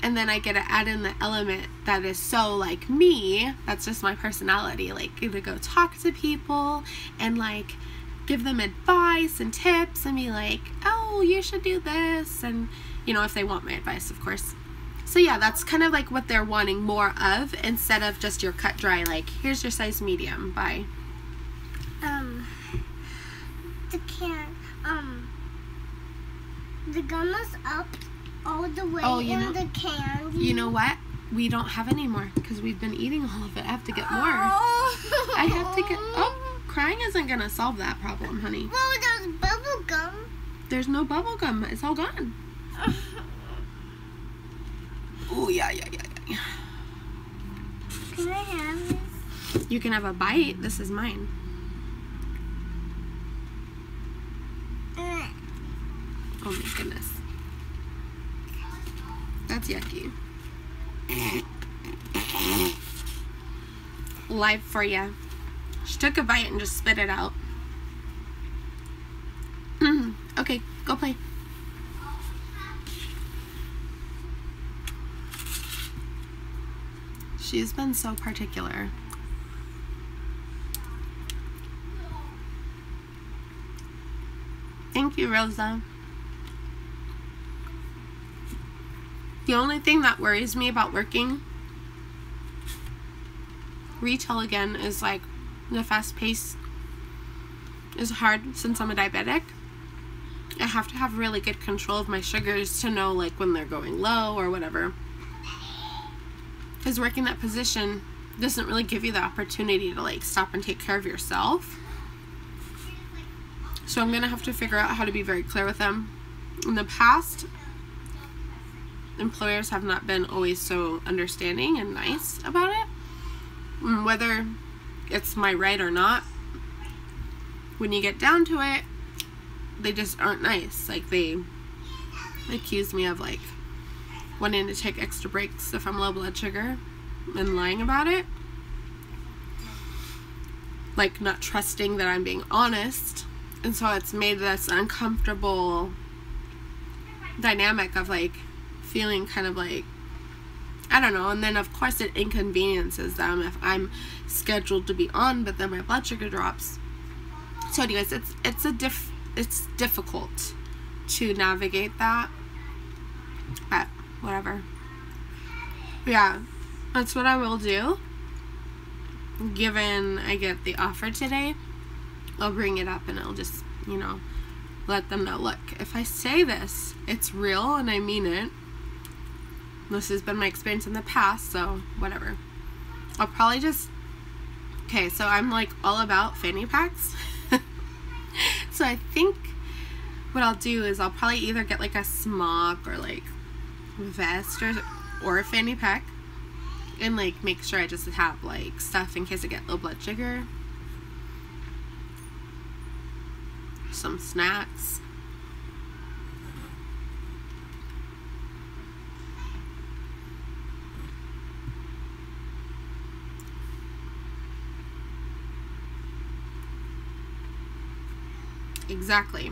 Speaker 1: and then I get to add in the element that is so like me, that's just my personality, like to go talk to people and like give them advice and tips and be like, oh, you should do this, and you know, if they want my advice, of course. So yeah, that's kind of like what they're wanting more of, instead of just your cut dry, like, here's your size medium, bye.
Speaker 2: The gum is up all the way in the candy.
Speaker 1: You know what? We don't have any more because we've been eating all of it. I have to get more. I have to get... Oh, crying isn't going to solve that problem, honey.
Speaker 2: Well, there's bubble gum.
Speaker 1: There's no bubble gum. It's all gone. Oh, yeah.
Speaker 2: Can I have this?
Speaker 1: You can have a bite. This is mine. Oh my goodness. That's yucky. Live for you. She took a bite and just spit it out. Okay, go play. She's been so particular. Thank you, Rosa. The only thing that worries me about working retail again is like the fast pace is hard since I'm a diabetic. I have to have really good control of my sugars to know like when they're going low or whatever. Because working that position doesn't really give you the opportunity to like stop and take care of yourself. So I'm gonna have to figure out how to be very clear with them. In the past, employers have not been always so understanding and nice about it. Whether it's my right or not, when you get down to it, they just aren't nice. Like, they accuse me of like wanting to take extra breaks if I'm low blood sugar and lying about it, like not trusting that I'm being honest. And so it's made this uncomfortable dynamic of like feeling kind of like, I don't know. And then of course it inconveniences them if I'm scheduled to be on but then my blood sugar drops. So anyways, it's difficult to navigate that, but whatever. Yeah, that's what I will do. Given I get the offer today, I'll bring it up and I'll just, you know, let them know, look, if I say this, it's real and I mean it. This has been my experience in the past, so whatever. I'll probably just, okay, so I'm like all about fanny packs. So I think what I'll do is I'll probably either get like a smock or like vest or a fanny pack, and like make sure I just have like stuff in case I get low blood sugar, some snacks. Exactly.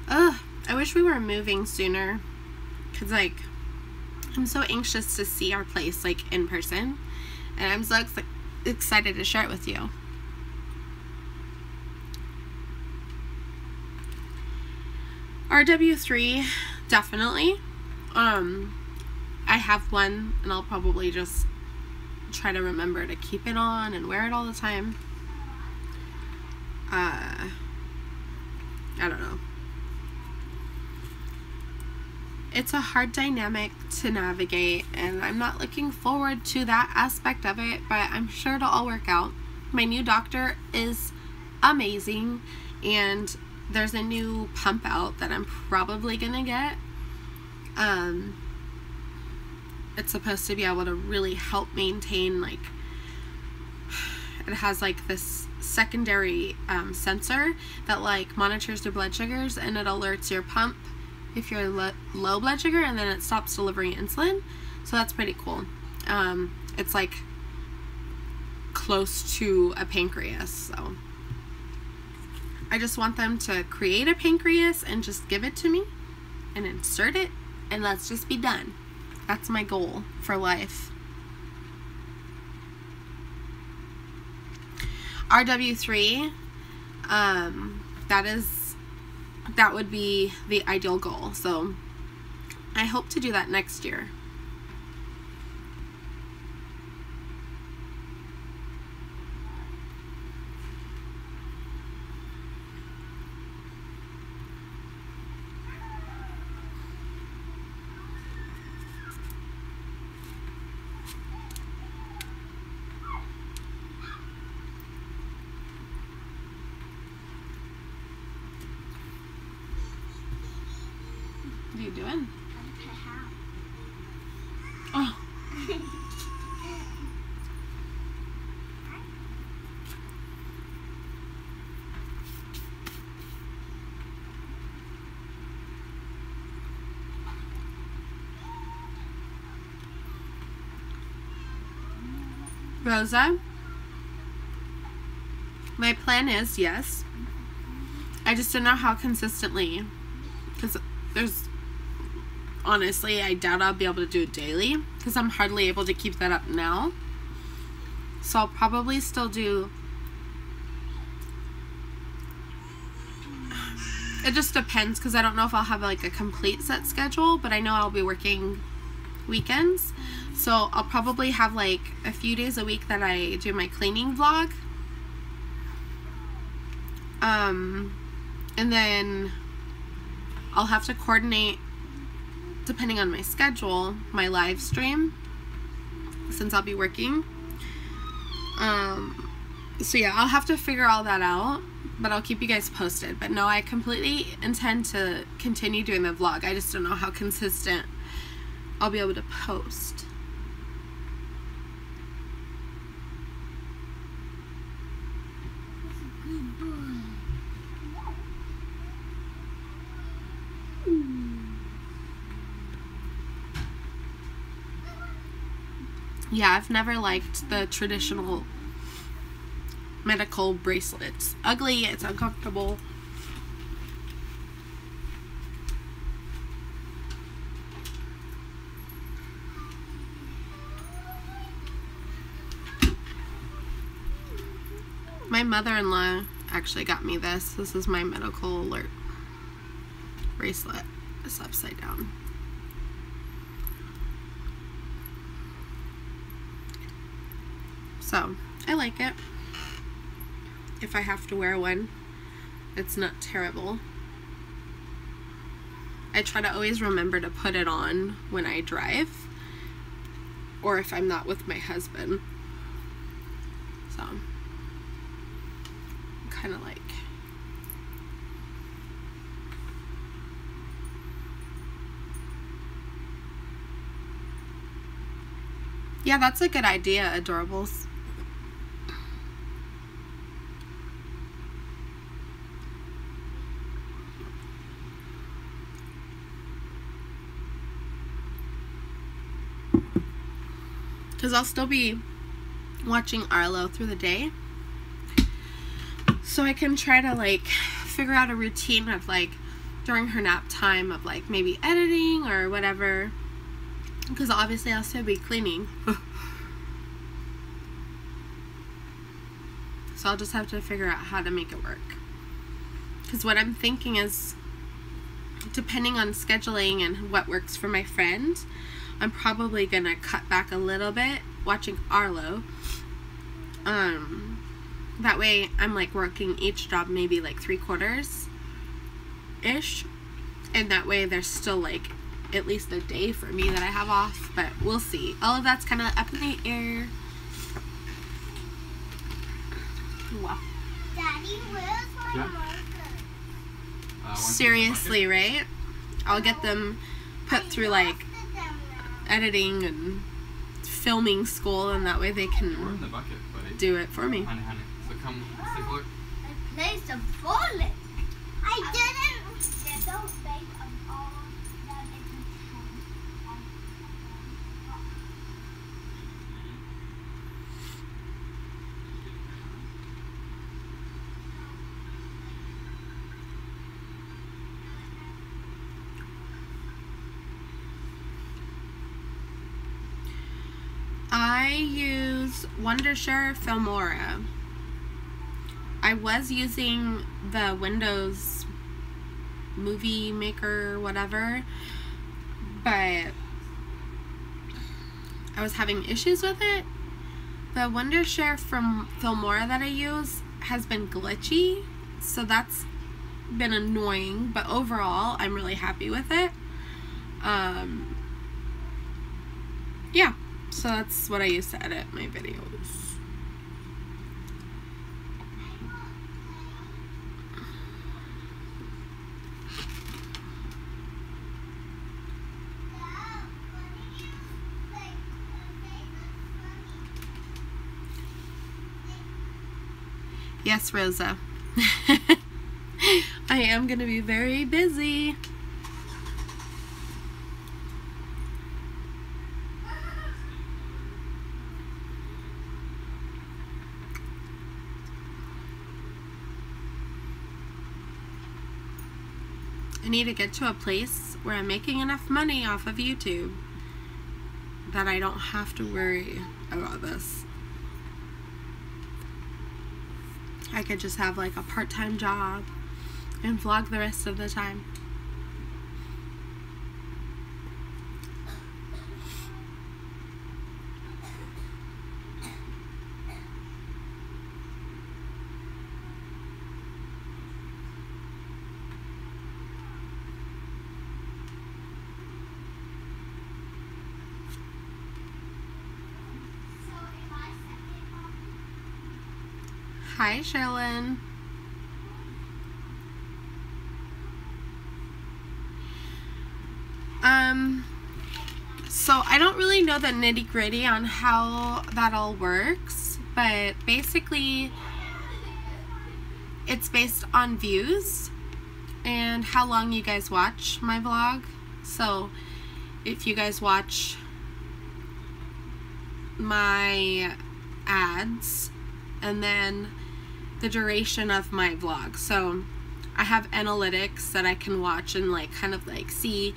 Speaker 1: Ugh, I wish we were moving sooner, because like I'm so anxious to see our place like in person, and I'm so excited to share it with you. RW3, definitely. I have one, and I'll probably just try to remember to keep it on and wear it all the time. I don't know. It's a hard dynamic to navigate, and I'm not looking forward to that aspect of it, but I'm sure it'll all work out. My new doctor is amazing, and there's a new pump out that I'm probably gonna get. It's supposed to be able to really help maintain, like, it has like this secondary sensor that like monitors your blood sugars, and it alerts your pump if you're low blood sugar, and then it stops delivering insulin. So that's pretty cool. It's like close to a pancreas, so I just want them to create a pancreas and just give it to me and insert it, and let's just be done. That's my goal for life. RW3, that would be the ideal goal. So I hope to do that next year. What are you doing? Oh. Rosa, my plan is, yes. I just don't know how consistently, because honestly, I doubt I'll be able to do it daily, because I'm hardly able to keep that up now. So I'll probably still do, it just depends, because I don't know if I'll have like a complete set schedule, but I know I'll be working weekends. So I'll probably have like a few days a week that I do my cleaning vlog. And then I'll have to coordinate, depending on my schedule, my live stream, since I'll be working. So yeah, I'll have to figure all that out, but I'll keep you guys posted. But no, I completely intend to continue doing the vlog. I just don't know how consistent I'll be able to post. Yeah, I've never liked the traditional medical bracelet. It's ugly, it's uncomfortable. My mother-in-law actually got me this. This is my medical alert bracelet. It's upside down. So, I like it. If I have to wear one, it's not terrible. I try to always remember to put it on when I drive, or if I'm not with my husband. So, kind of like, yeah, that's a good idea, Adorables. Because I'll still be watching Arlo through the day, so I can try to like figure out a routine of like during her nap time of like maybe editing or whatever, because obviously I'll still be cleaning. So I'll just have to figure out how to make it work, because what I'm thinking is, depending on scheduling and what works for my friend, I'm probably gonna cut back a little bit watching Arlo. That way I'm like working each job maybe like 3/4-ish, and that way there's still like at least a day for me that I have off, but we'll see. All of that's kind of up in the air. Wow.
Speaker 2: Daddy, where's my marker?
Speaker 1: Seriously, right? I'll get them put through like editing and filming school, and that way they can do it for me.
Speaker 3: Honey. So come, let's take a look.
Speaker 2: I placed a bullet. I didn't. There's no fake of all that it's
Speaker 1: I use Wondershare Filmora. I was using the Windows Movie Maker, whatever, but I was having issues with it. The Wondershare from Filmora that I use has been glitchy, so that's been annoying, but overall I'm really happy with it. Yeah, so that's what I use to edit my videos. Yes, Rosa. I am going to be very busy. I need to get to a place where I'm making enough money off of YouTube that I don't have to worry about this. I could just have like a part-time job and vlog the rest of the time. Hi, Sherlyn. So I don't really know the nitty-gritty on how that all works, but basically it's based on views and how long you guys watch my vlog. So if you guys watch my ads and then the duration of my vlog. So I have analytics that I can watch and like kind of like see.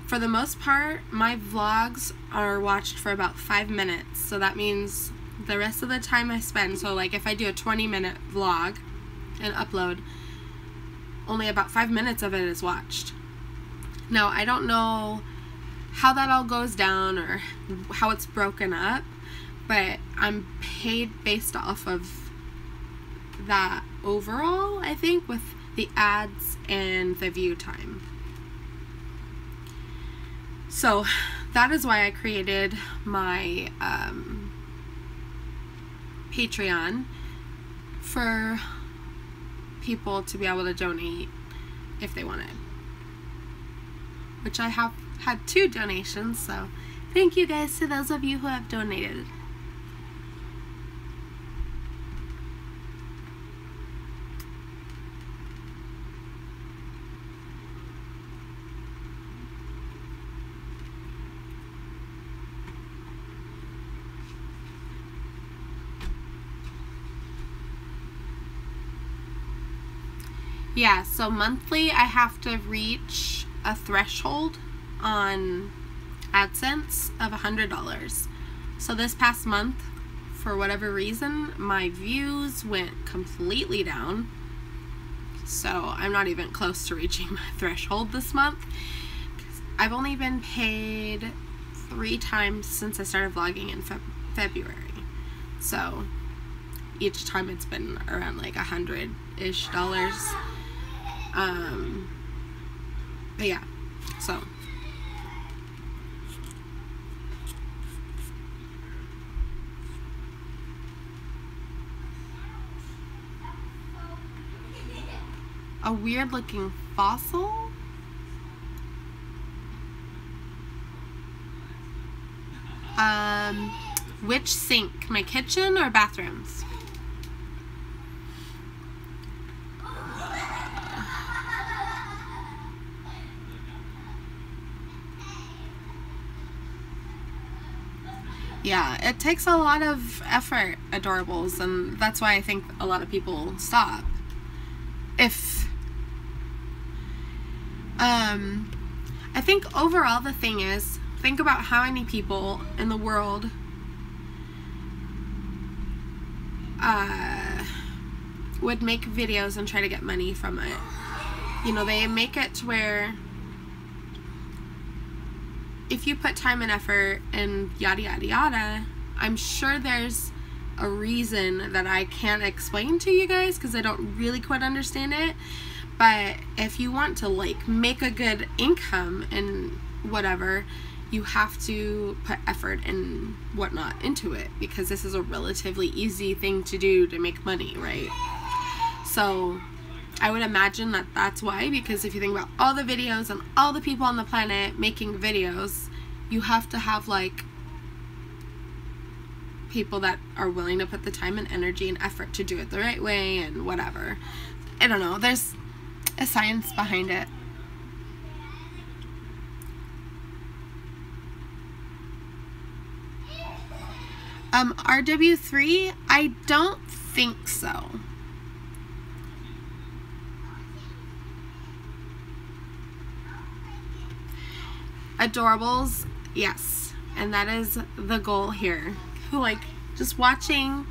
Speaker 1: For the most part, my vlogs are watched for about 5 minutes. So that means the rest of the time I spend, so like if I do a 20-minute vlog and upload, only about 5 minutes of it is watched. Now, I don't know how that all goes down or how it's broken up, but I'm paid based off of that overall, I think, with the ads and the view time. So that is why I created my Patreon, for people to be able to donate if they wanted, which I have had 2 donations, so thank you guys to those of you who have donated. Yeah, so monthly I have to reach a threshold on AdSense of $100. So this past month, for whatever reason, my views went completely down. So I'm not even close to reaching my threshold this month. I've only been paid 3 times since I started vlogging in February. So each time it's been around like $100-ish. But yeah, so a weird looking fossil. Which sink? My kitchen or bathrooms? Yeah, it takes a lot of effort, adorables, and that's why I think a lot of people stop. I think overall the thing is, think about how many people in the world would make videos and try to get money from it. You know, they make it to where if you put time and effort and yada yada yada, I'm sure there's a reason that I can't explain to you guys because I don't really quite understand it. But if you want to like make a good income and whatever, you have to put effort and whatnot into it, because this is a relatively easy thing to do to make money, right? So I would imagine that that's why, because if you think about all the videos and all the people on the planet making videos, you have to have like people that are willing to put the time and energy and effort to do it the right way and whatever. I don't know, there's a science behind it. RW3, I don't think so. Adorables, yes, and that is the goal here. Like, just watching,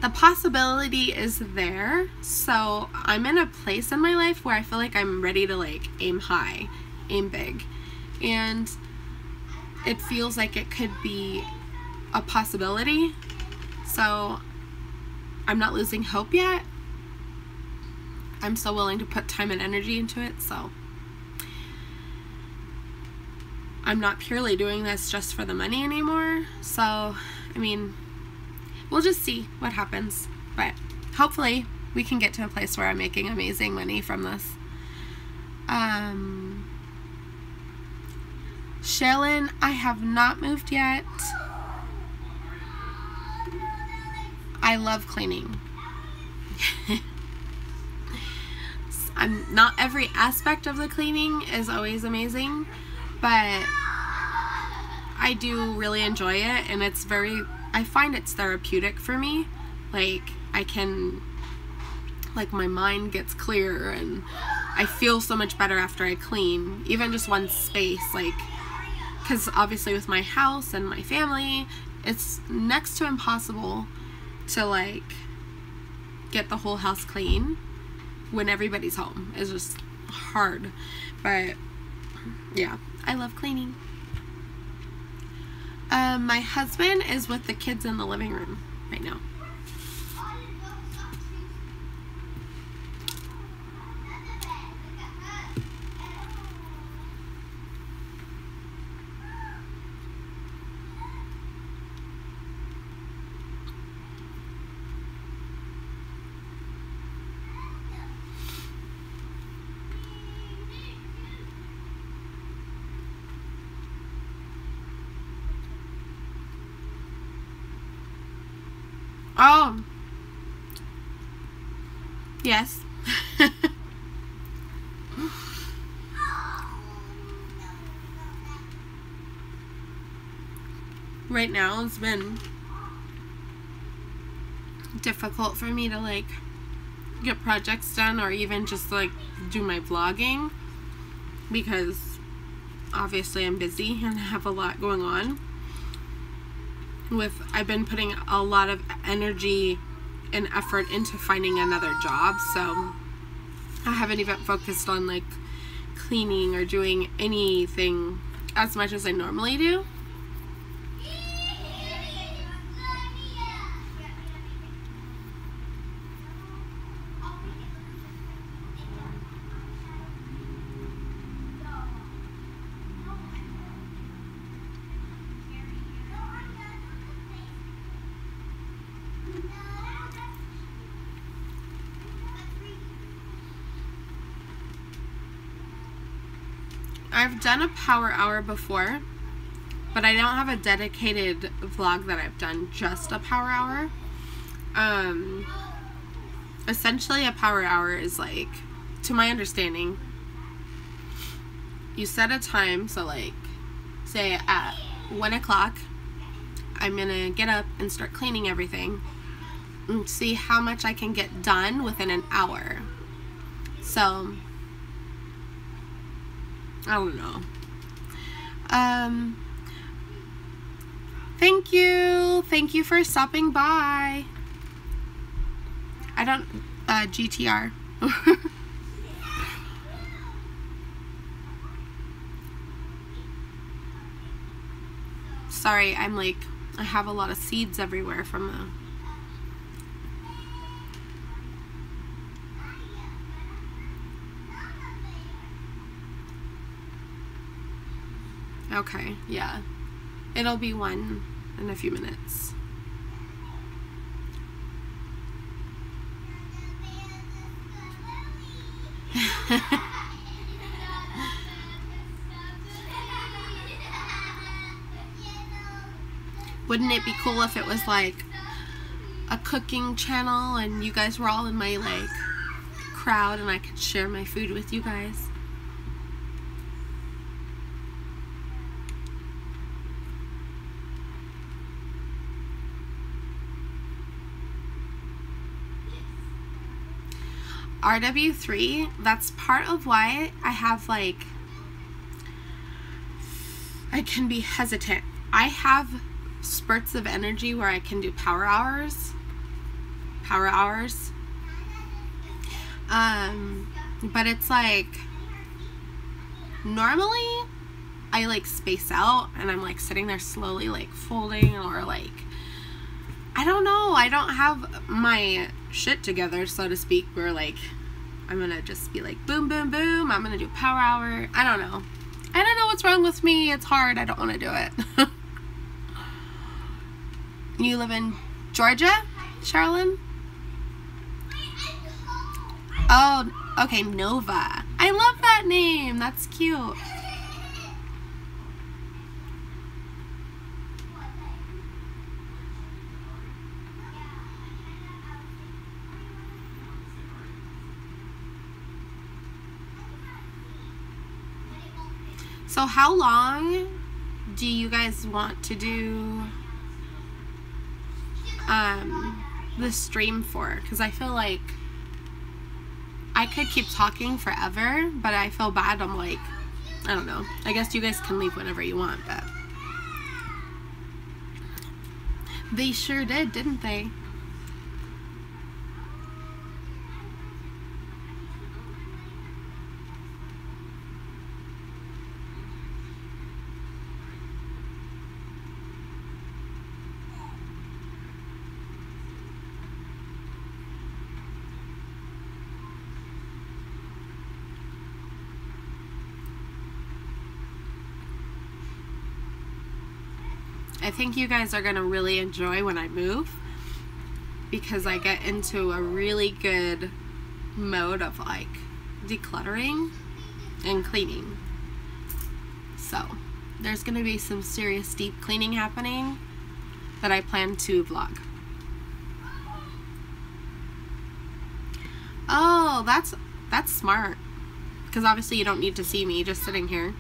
Speaker 1: the possibility is there, so I'm in a place in my life where I feel like I'm ready to like aim high, aim big, and it feels like it could be a possibility, so I'm not losing hope yet. I'm still willing to put time and energy into it, so I'm not purely doing this just for the money anymore. So, I mean, we'll just see what happens, but hopefully we can get to a place where I'm making amazing money from this. Shailen, I have not moved yet. I love cleaning. Not every aspect of the cleaning is always amazing, but I do really enjoy it, and it's I find it's therapeutic for me. Like, I can, like, my mind gets clearer and I feel so much better after I clean, even just one space, like, because obviously with my house and my family, it's next to impossible to like get the whole house clean when everybody's home. It's just hard, but yeah, I love cleaning. My husband is with the kids in the living room right now. Oh, yes. Right now it's been difficult for me to like get projects done or even just like do my vlogging, because obviously I'm busy and have a lot going on. I've been putting a lot of energy and effort into finding another job, so I haven't even focused on like cleaning or doing anything as much as I normally do. I've done a power hour before, but I don't have a dedicated vlog that I've done just a power hour. Essentially a power hour is like, to my understanding, you set a time, so like, say at 1 o'clock, I'm gonna get up and start cleaning everything and see how much I can get done within an hour. So, I don't know. Thank you for stopping by. I don't, GTR. Sorry, I'm like, I have a lot of seeds everywhere from the... Okay, yeah. It'll be 1 in a few minutes. Wouldn't it be cool if it was like a cooking channel and you guys were all in my like crowd and I could share my food with you guys? RW3, that's part of why I have like, I can be hesitant. I have spurts of energy where I can do power hours. But it's like, normally I like space out and I'm like sitting there slowly like folding, or like, I don't know, I don't have my shit together, so to speak, where like I'm gonna just be like boom boom boom, I'm gonna do power hour. I don't know what's wrong with me. It's hard. I don't want to do it. You live in Georgia, Charlene? Oh, okay, Nova. I love that name. That's cute. So how long do you guys want to do the stream for? Because I feel like I could keep talking forever, but I feel bad. I'm like, I don't know. I guess you guys can leave whenever you want, but they sure did, didn't they? I think you guys are going to really enjoy when I move, because I get into a really good mode of like decluttering and cleaning. So there's going to be some serious deep cleaning happening that I plan to vlog. Oh, that's smart, because obviously you don't need to see me just sitting here.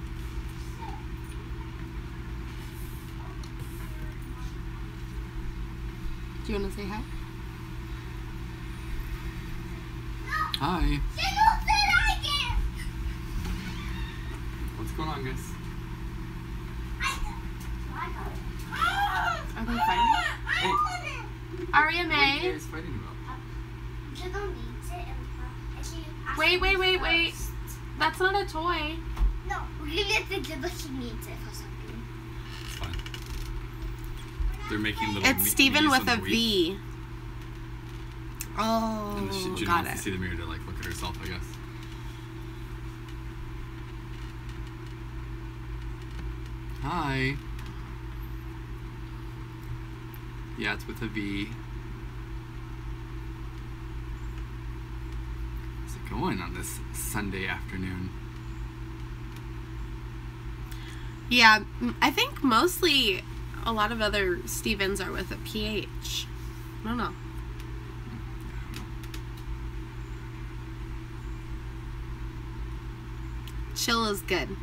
Speaker 1: Do you want to say hi?
Speaker 3: Hi. What's going on, guys?
Speaker 1: Are they fighting?
Speaker 3: Hey.
Speaker 1: Aria
Speaker 3: What are
Speaker 1: May.
Speaker 3: you guys fighting about?
Speaker 1: Wait. That's not a toy.
Speaker 2: No, we get the but she needs it for something.
Speaker 3: It's fine. They're making little.
Speaker 1: It's Steven with a V. Oh,
Speaker 3: And she
Speaker 1: got
Speaker 3: wants
Speaker 1: it.
Speaker 3: to see the mirror to like look at herself, I guess. Hi. Yeah, it's with a V. How's it going on this Sunday afternoon?
Speaker 1: Yeah, I think mostly a lot of other Stevens are with a PH. I don't know. Chill is good.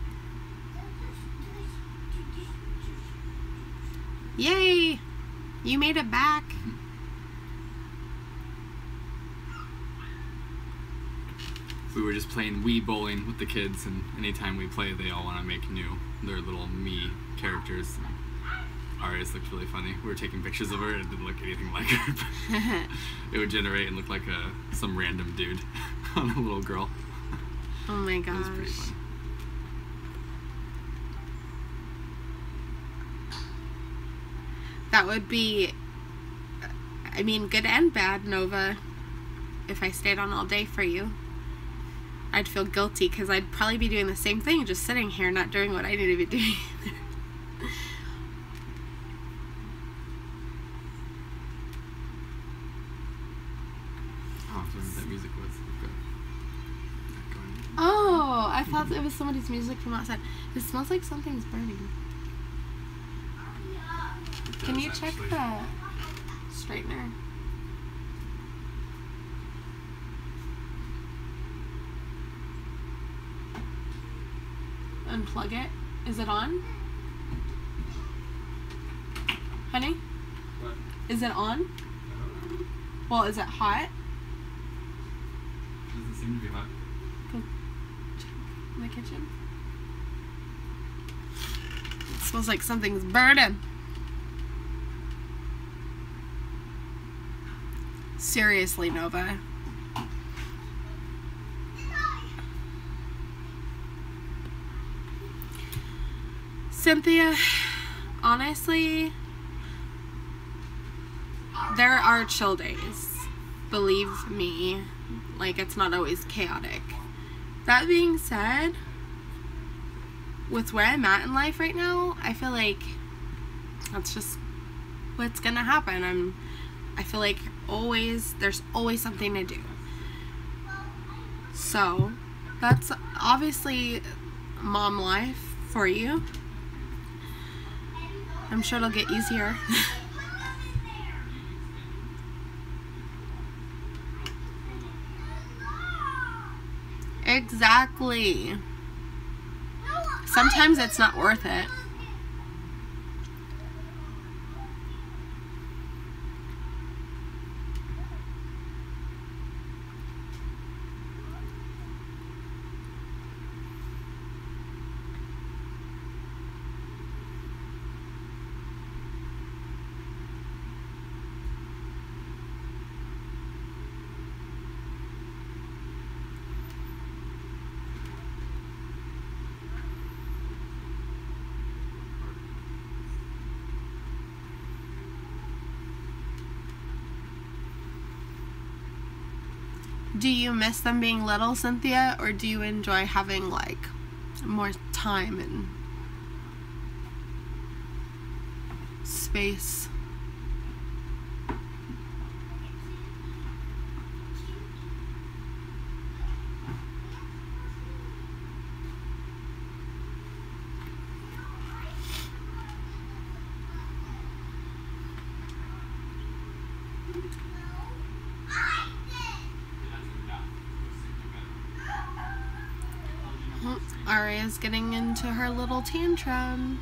Speaker 1: Yay! You made it back.
Speaker 3: We were just playing Wii bowling with the kids, and anytime we play, they all want to make their little me characters. And Aria's looked really funny. We were taking pictures of her, and it didn't look anything like her. It would generate and look like some random dude on a little girl.
Speaker 1: Oh my gosh.
Speaker 3: It was pretty funny.
Speaker 1: That would be, I mean, good and bad, Nova. If I stayed on all day for you, I'd feel guilty because I'd probably be doing the same thing, just sitting here, not doing what I need to be doing.
Speaker 3: Oh, so that music was good.
Speaker 1: Oh, I thought it was somebody's music from outside. It smells like something's burning. Can you check the straightener? Unplug it. Is it on? Honey?
Speaker 3: What?
Speaker 1: Is it on? Well, is it hot?
Speaker 3: Doesn't seem to be hot.
Speaker 1: Go check in the kitchen. It smells like something's burning. Seriously, Nova. Cynthia, honestly, there are chill days. Believe me. Like, it's not always chaotic. That being said, with where I'm at in life right now, I feel like that's just what's gonna happen. I feel like there's always something to do. So, that's obviously mom life for you. I'm sure it'll get easier. Exactly. Sometimes it's not worth it. Do you miss them being little, Cynthia, or do you enjoy having, like, more time and space? Aria's getting into her little tantrum.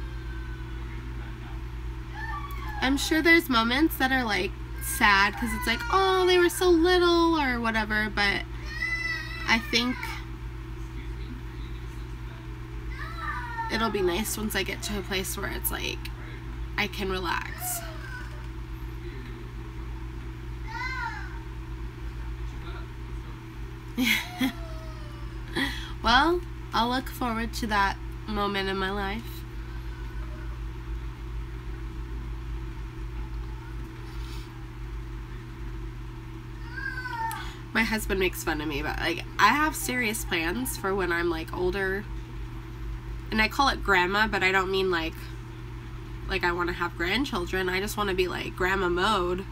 Speaker 1: I'm sure there's moments that are like sad because it's like, oh, they were so little or whatever, but I think it'll be nice once I get to a place where it's like I can relax. Well, I'll look forward to that moment in my life. My husband makes fun of me, but like I have serious plans for when I'm like older. And I call it grandma, but I don't mean like I want to have grandchildren. I just want to be like grandma mode,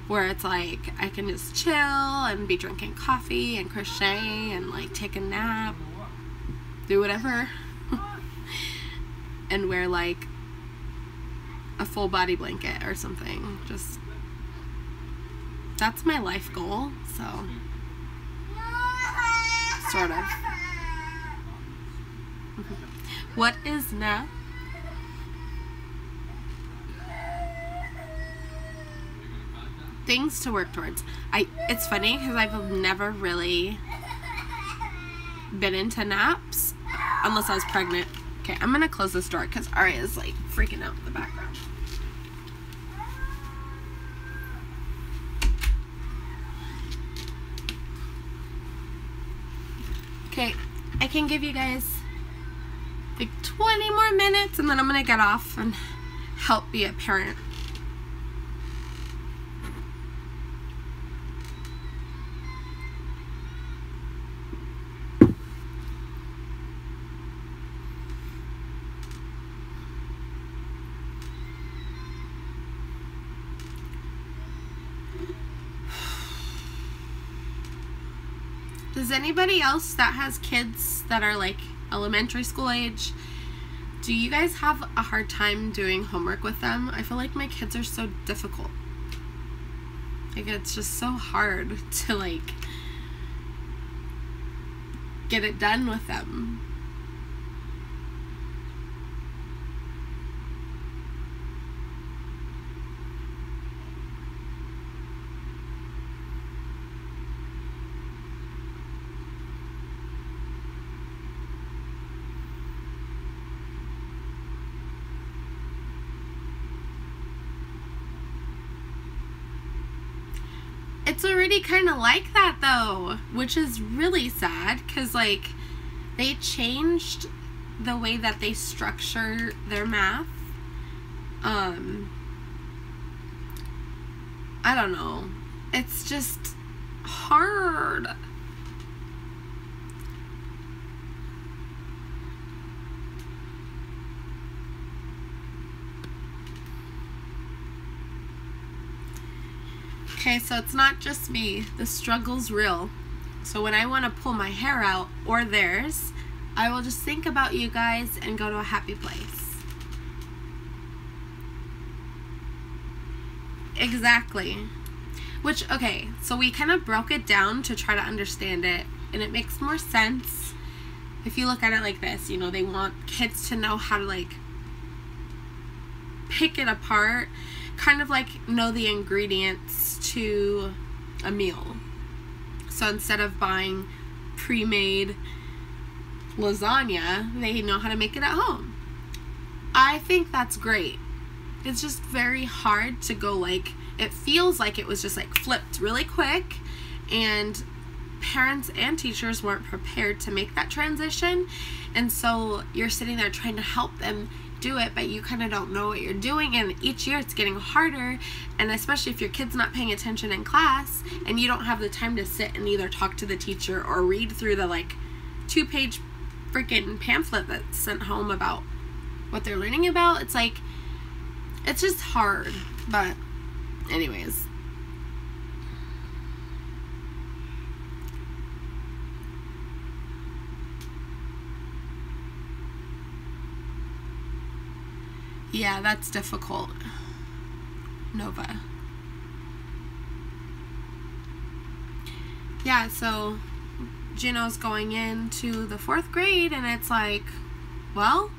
Speaker 1: where it's like I can just chill and be drinking coffee and crochet and like take a nap. Do whatever. and wear like a full body blanket or something. Just, that's my life goal, so sort of. What is now? Things to work towards. It's funny because I've never really been into naps unless I was pregnant. Okay, I'm gonna close this door because Aria is like freaking out in the background. Okay, I can give you guys like 20 more minutes and then I'm gonna get off and help be a parent. Does anybody else that has kids that are like elementary school age, do you guys have a hard time doing homework with them? I feel like my kids are so difficult. Like, it's just so hard to like get it done with them. It's already kind of like that though, which is really sad because like they changed the way that they structure their math. I don't know. It's just hard. Okay, so it's not just me. The struggle's real. So when I want to pull my hair out, or theirs, I will just think about you guys and go to a happy place. Exactly. Which, okay, so we kind of broke it down to try to understand it, and it makes more sense if you look at it like this. You know, they want kids to know how to like pick it apart, kind of like know the ingredients to a meal. So instead of buying pre-made lasagna, they know how to make it at home. I think that's great. It's just very hard to go like, it feels like it was just like flipped really quick, and parents and teachers weren't prepared to make that transition, and so you're sitting there trying to help them do it, but you kind of don't know what you're doing, and each year it's getting harder, and especially if your kid's not paying attention in class and you don't have the time to sit and either talk to the teacher or read through the like 2-page freaking pamphlet that's sent home about what they're learning about. It's like, it's just hard. But anyways, yeah, that's difficult. Nova. Yeah, so Juno's going into the 4th grade, and it's like, well,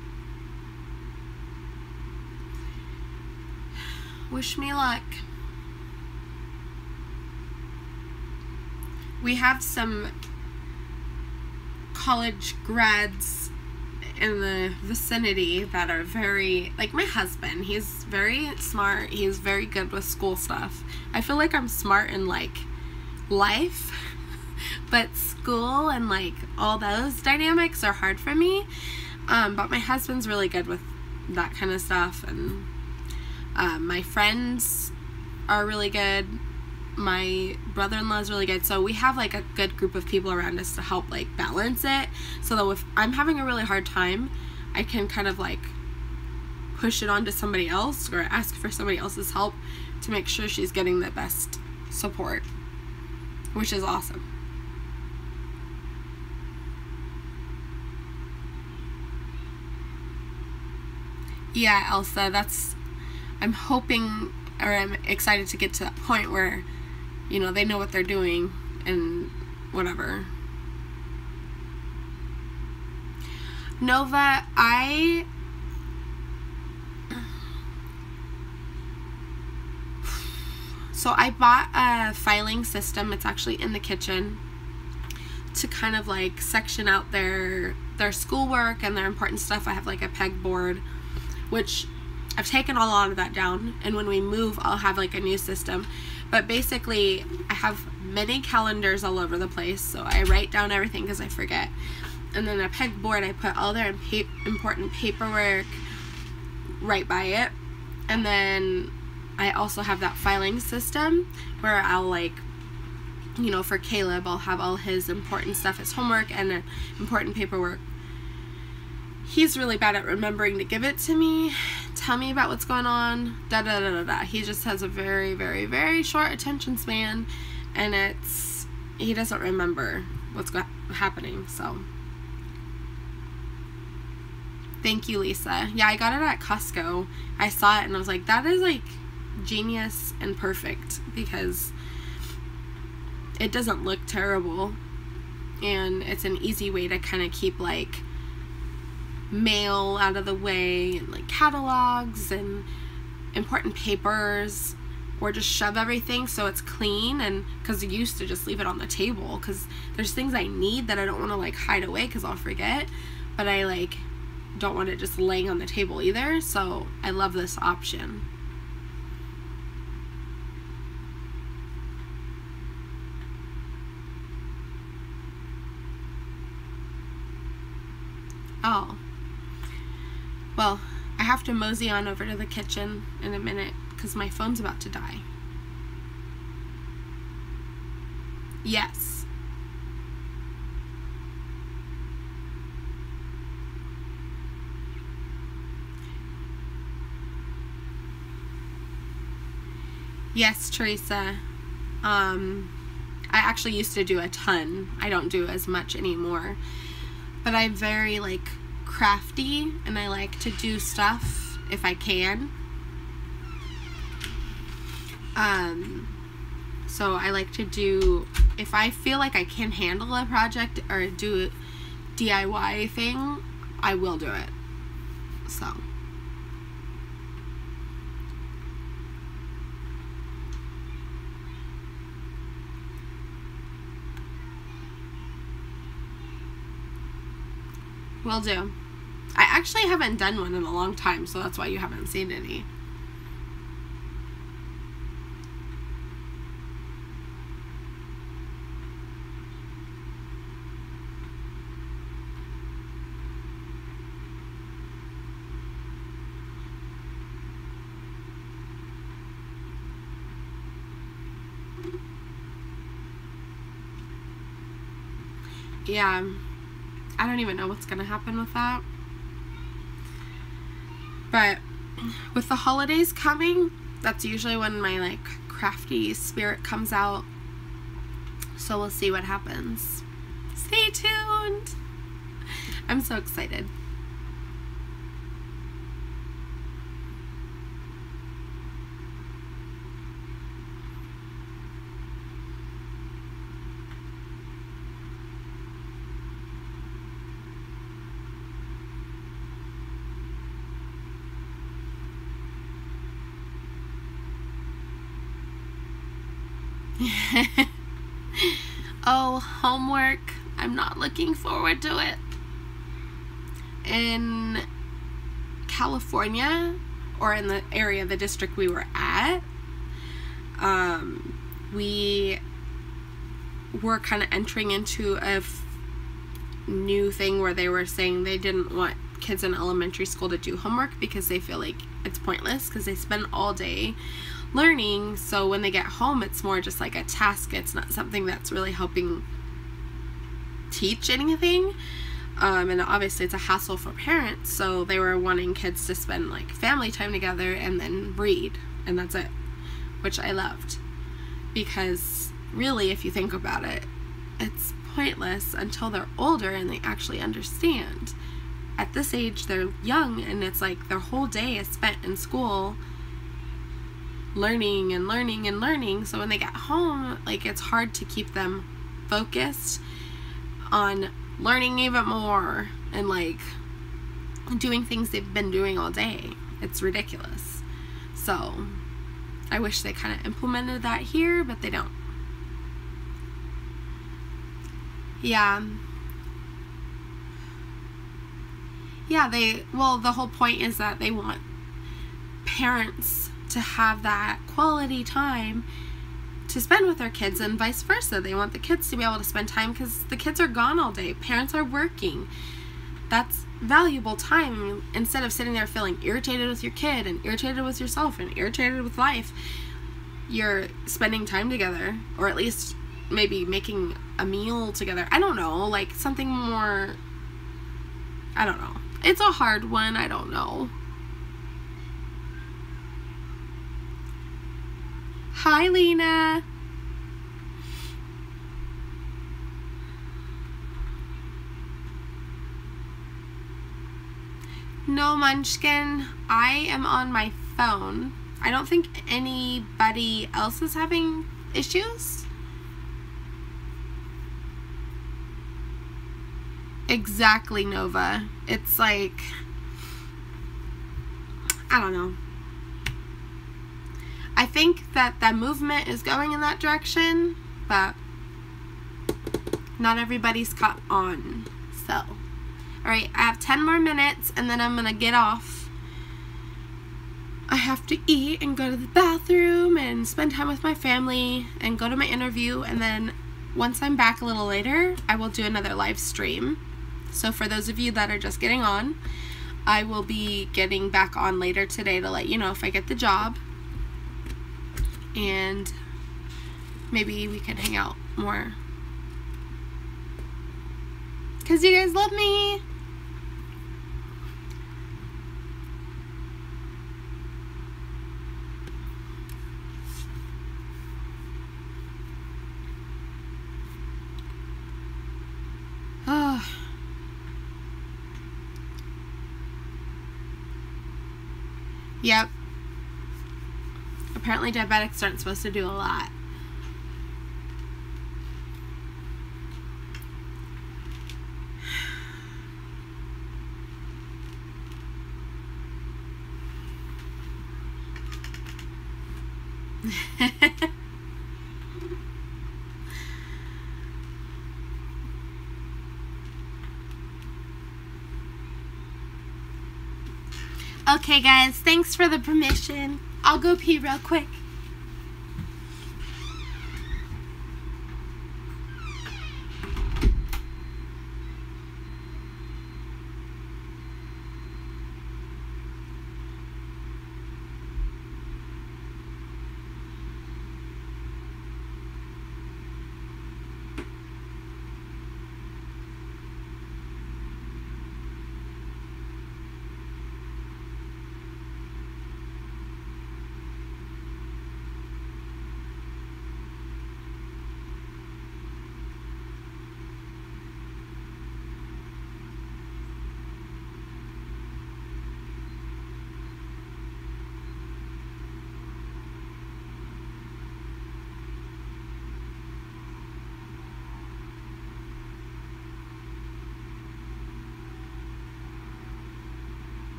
Speaker 1: wish me luck. We have some college grads in the vicinity that are very, like my husband, he's very smart, he's very good with school stuff. I feel like I'm smart in like life, but school and like all those dynamics are hard for me. But my husband's really good with that kind of stuff, and my friends are really good. My brother-in-law is really good, so we have like a good group of people around us to help like balance it, so that if I'm having a really hard time, I can kind of like push it on to somebody else or ask for somebody else's help to make sure she's getting the best support, which is awesome. Yeah, Elsa, I'm hoping, or I'm excited to get to that point where, you know, they know what they're doing and whatever. Nova, I bought a filing system. It's actually in the kitchen to kind of like section out their schoolwork and their important stuff. I have like a pegboard, which I've taken a lot of that down, and when we move I'll have like a new system. But basically I have many calendars all over the place, so I write down everything because I forget. And then a pegboard, I put all their important paperwork right by it. And then I also have that filing system where I'll, like, you know, for Caleb, I'll have all his important stuff, his homework and important paperwork. He's really bad at remembering to give it to me, tell me about what's going on, He just has a very, very, very short attention span, and he doesn't remember what's happening, so. Thank you, Lisa. Yeah, I got it at Costco. I saw it and I was like, that is like genius and perfect, because it doesn't look terrible, and it's an easy way to kind of keep like mail out of the way, and like catalogs and important papers, or just shove everything so it's clean. And because I used to just leave it on the table, because there's things I need that I don't want to like hide away because I'll forget, but I like don't want it just laying on the table either, so I love this option. Oh, well, I have to mosey on over to the kitchen in a minute because my phone's about to die. Yes. Yes, Teresa. I actually used to do a ton. I don't do as much anymore. But I'm very, like, crafty, and I like to do stuff if I can. So I like to do, if I feel like I can handle a project or do a DIY thing, I will do it. So. Will do. I actually haven't done one in a long time, so that's why you haven't seen any. Yeah. I don't even know what's gonna happen with that. But with the holidays coming, that's usually when my like crafty spirit comes out. So we'll see what happens. Stay tuned. I'm so excited. Oh, homework. I'm not looking forward to it. In California, or in the area, the district we were at, we were kind of entering into a new thing where they were saying they didn't want kids in elementary school to do homework because they feel like it's pointless because they spend all day learning, so when they get home it's more just like a task. It's not something that's really helping teach anything, and obviously it's a hassle for parents, so they were wanting kids to spend like family time together and then read, and that's it, which I loved, because really if you think about it, it's pointless until they're older and they actually understand. at this age, they're young, and it's like their whole day is spent in school learning and learning and learning. So when they get home, like, it's hard to keep them focused on learning even more and like doing things they've been doing all day. It's ridiculous. So I wish they kind of implemented that here, but they don't. Yeah, the whole point is that they want parents to have that quality time to spend with their kids, and vice versa. They want the kids to be able to spend time because the kids are gone all day. Parents are working. That's valuable time. Instead of sitting there feeling irritated with your kid and irritated with yourself and irritated with life, you're spending time together, or at least maybe making a meal together. I don't know, like something more, I don't know. It's a hard one. I don't know. Hi, Lena. No, Munchkin. I am on my phone. I don't think anybody else is having issues. Exactly, Nova. It's like, I don't know. I think that the movement is going in that direction, but not everybody's caught on. So, alright, I have 10 more minutes and then I'm gonna get off. I have to eat and go to the bathroom and spend time with my family and go to my interview, and then once I'm back a little later, I will do another live stream. So for those of you that are just getting on, I will be getting back on later today to let you know if I get the job. And maybe we can hang out more. 'Cause you guys love me. Oh. Yep. Apparently diabetics aren't supposed to do a lot. Okay, guys, thanks for the permission. I'll go pee real quick.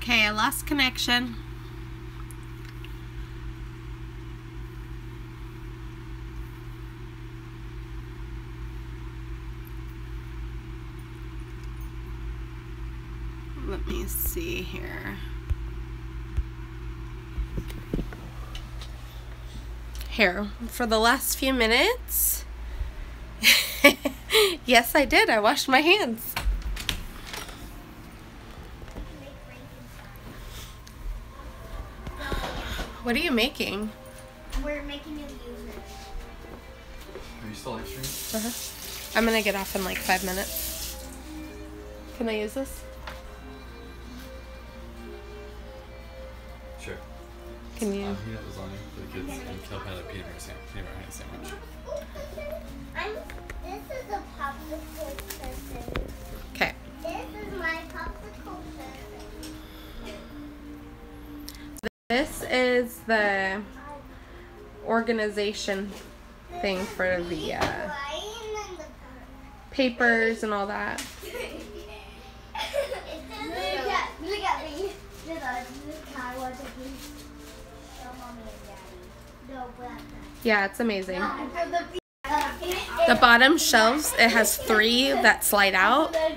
Speaker 1: Okay, I lost connection. Let me see here. Here, for the last few minutes. Yes, I did. I washed my hands. What are you making?
Speaker 2: We're making new users.
Speaker 3: Are you still live streaming?
Speaker 1: I'm gonna get off in like 5 minutes. Can I use this?
Speaker 3: Sure.
Speaker 1: Can you?
Speaker 3: He has lasagna for the kids and kill pie like peanut butter sandwich.
Speaker 2: This is a popsicle person.
Speaker 1: Okay.
Speaker 2: This is my popsicle person.
Speaker 1: This is the organization thing for the papers and all that.
Speaker 2: Look at me. Look at this guy wants to be show mommy and daddy. No, but
Speaker 1: Yeah, it's amazing. The bottom shelves, it has 3 that slide out. I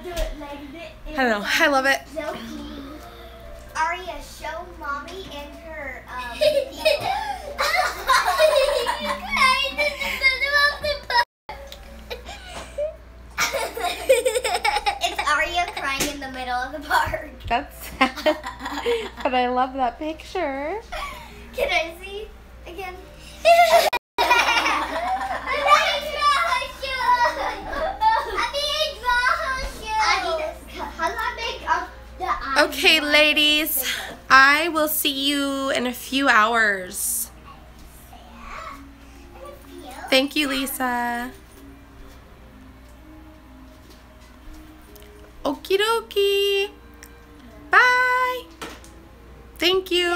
Speaker 1: don't know. I love it.
Speaker 2: Aria, show mommy and her It's Aria crying in the middle of the park.
Speaker 1: That's sad. But I love that picture.
Speaker 2: Can I see again?
Speaker 1: Okay, ladies, I will see you in a few hours. Thank you, Lisa. Okie dokie. Bye. Thank you.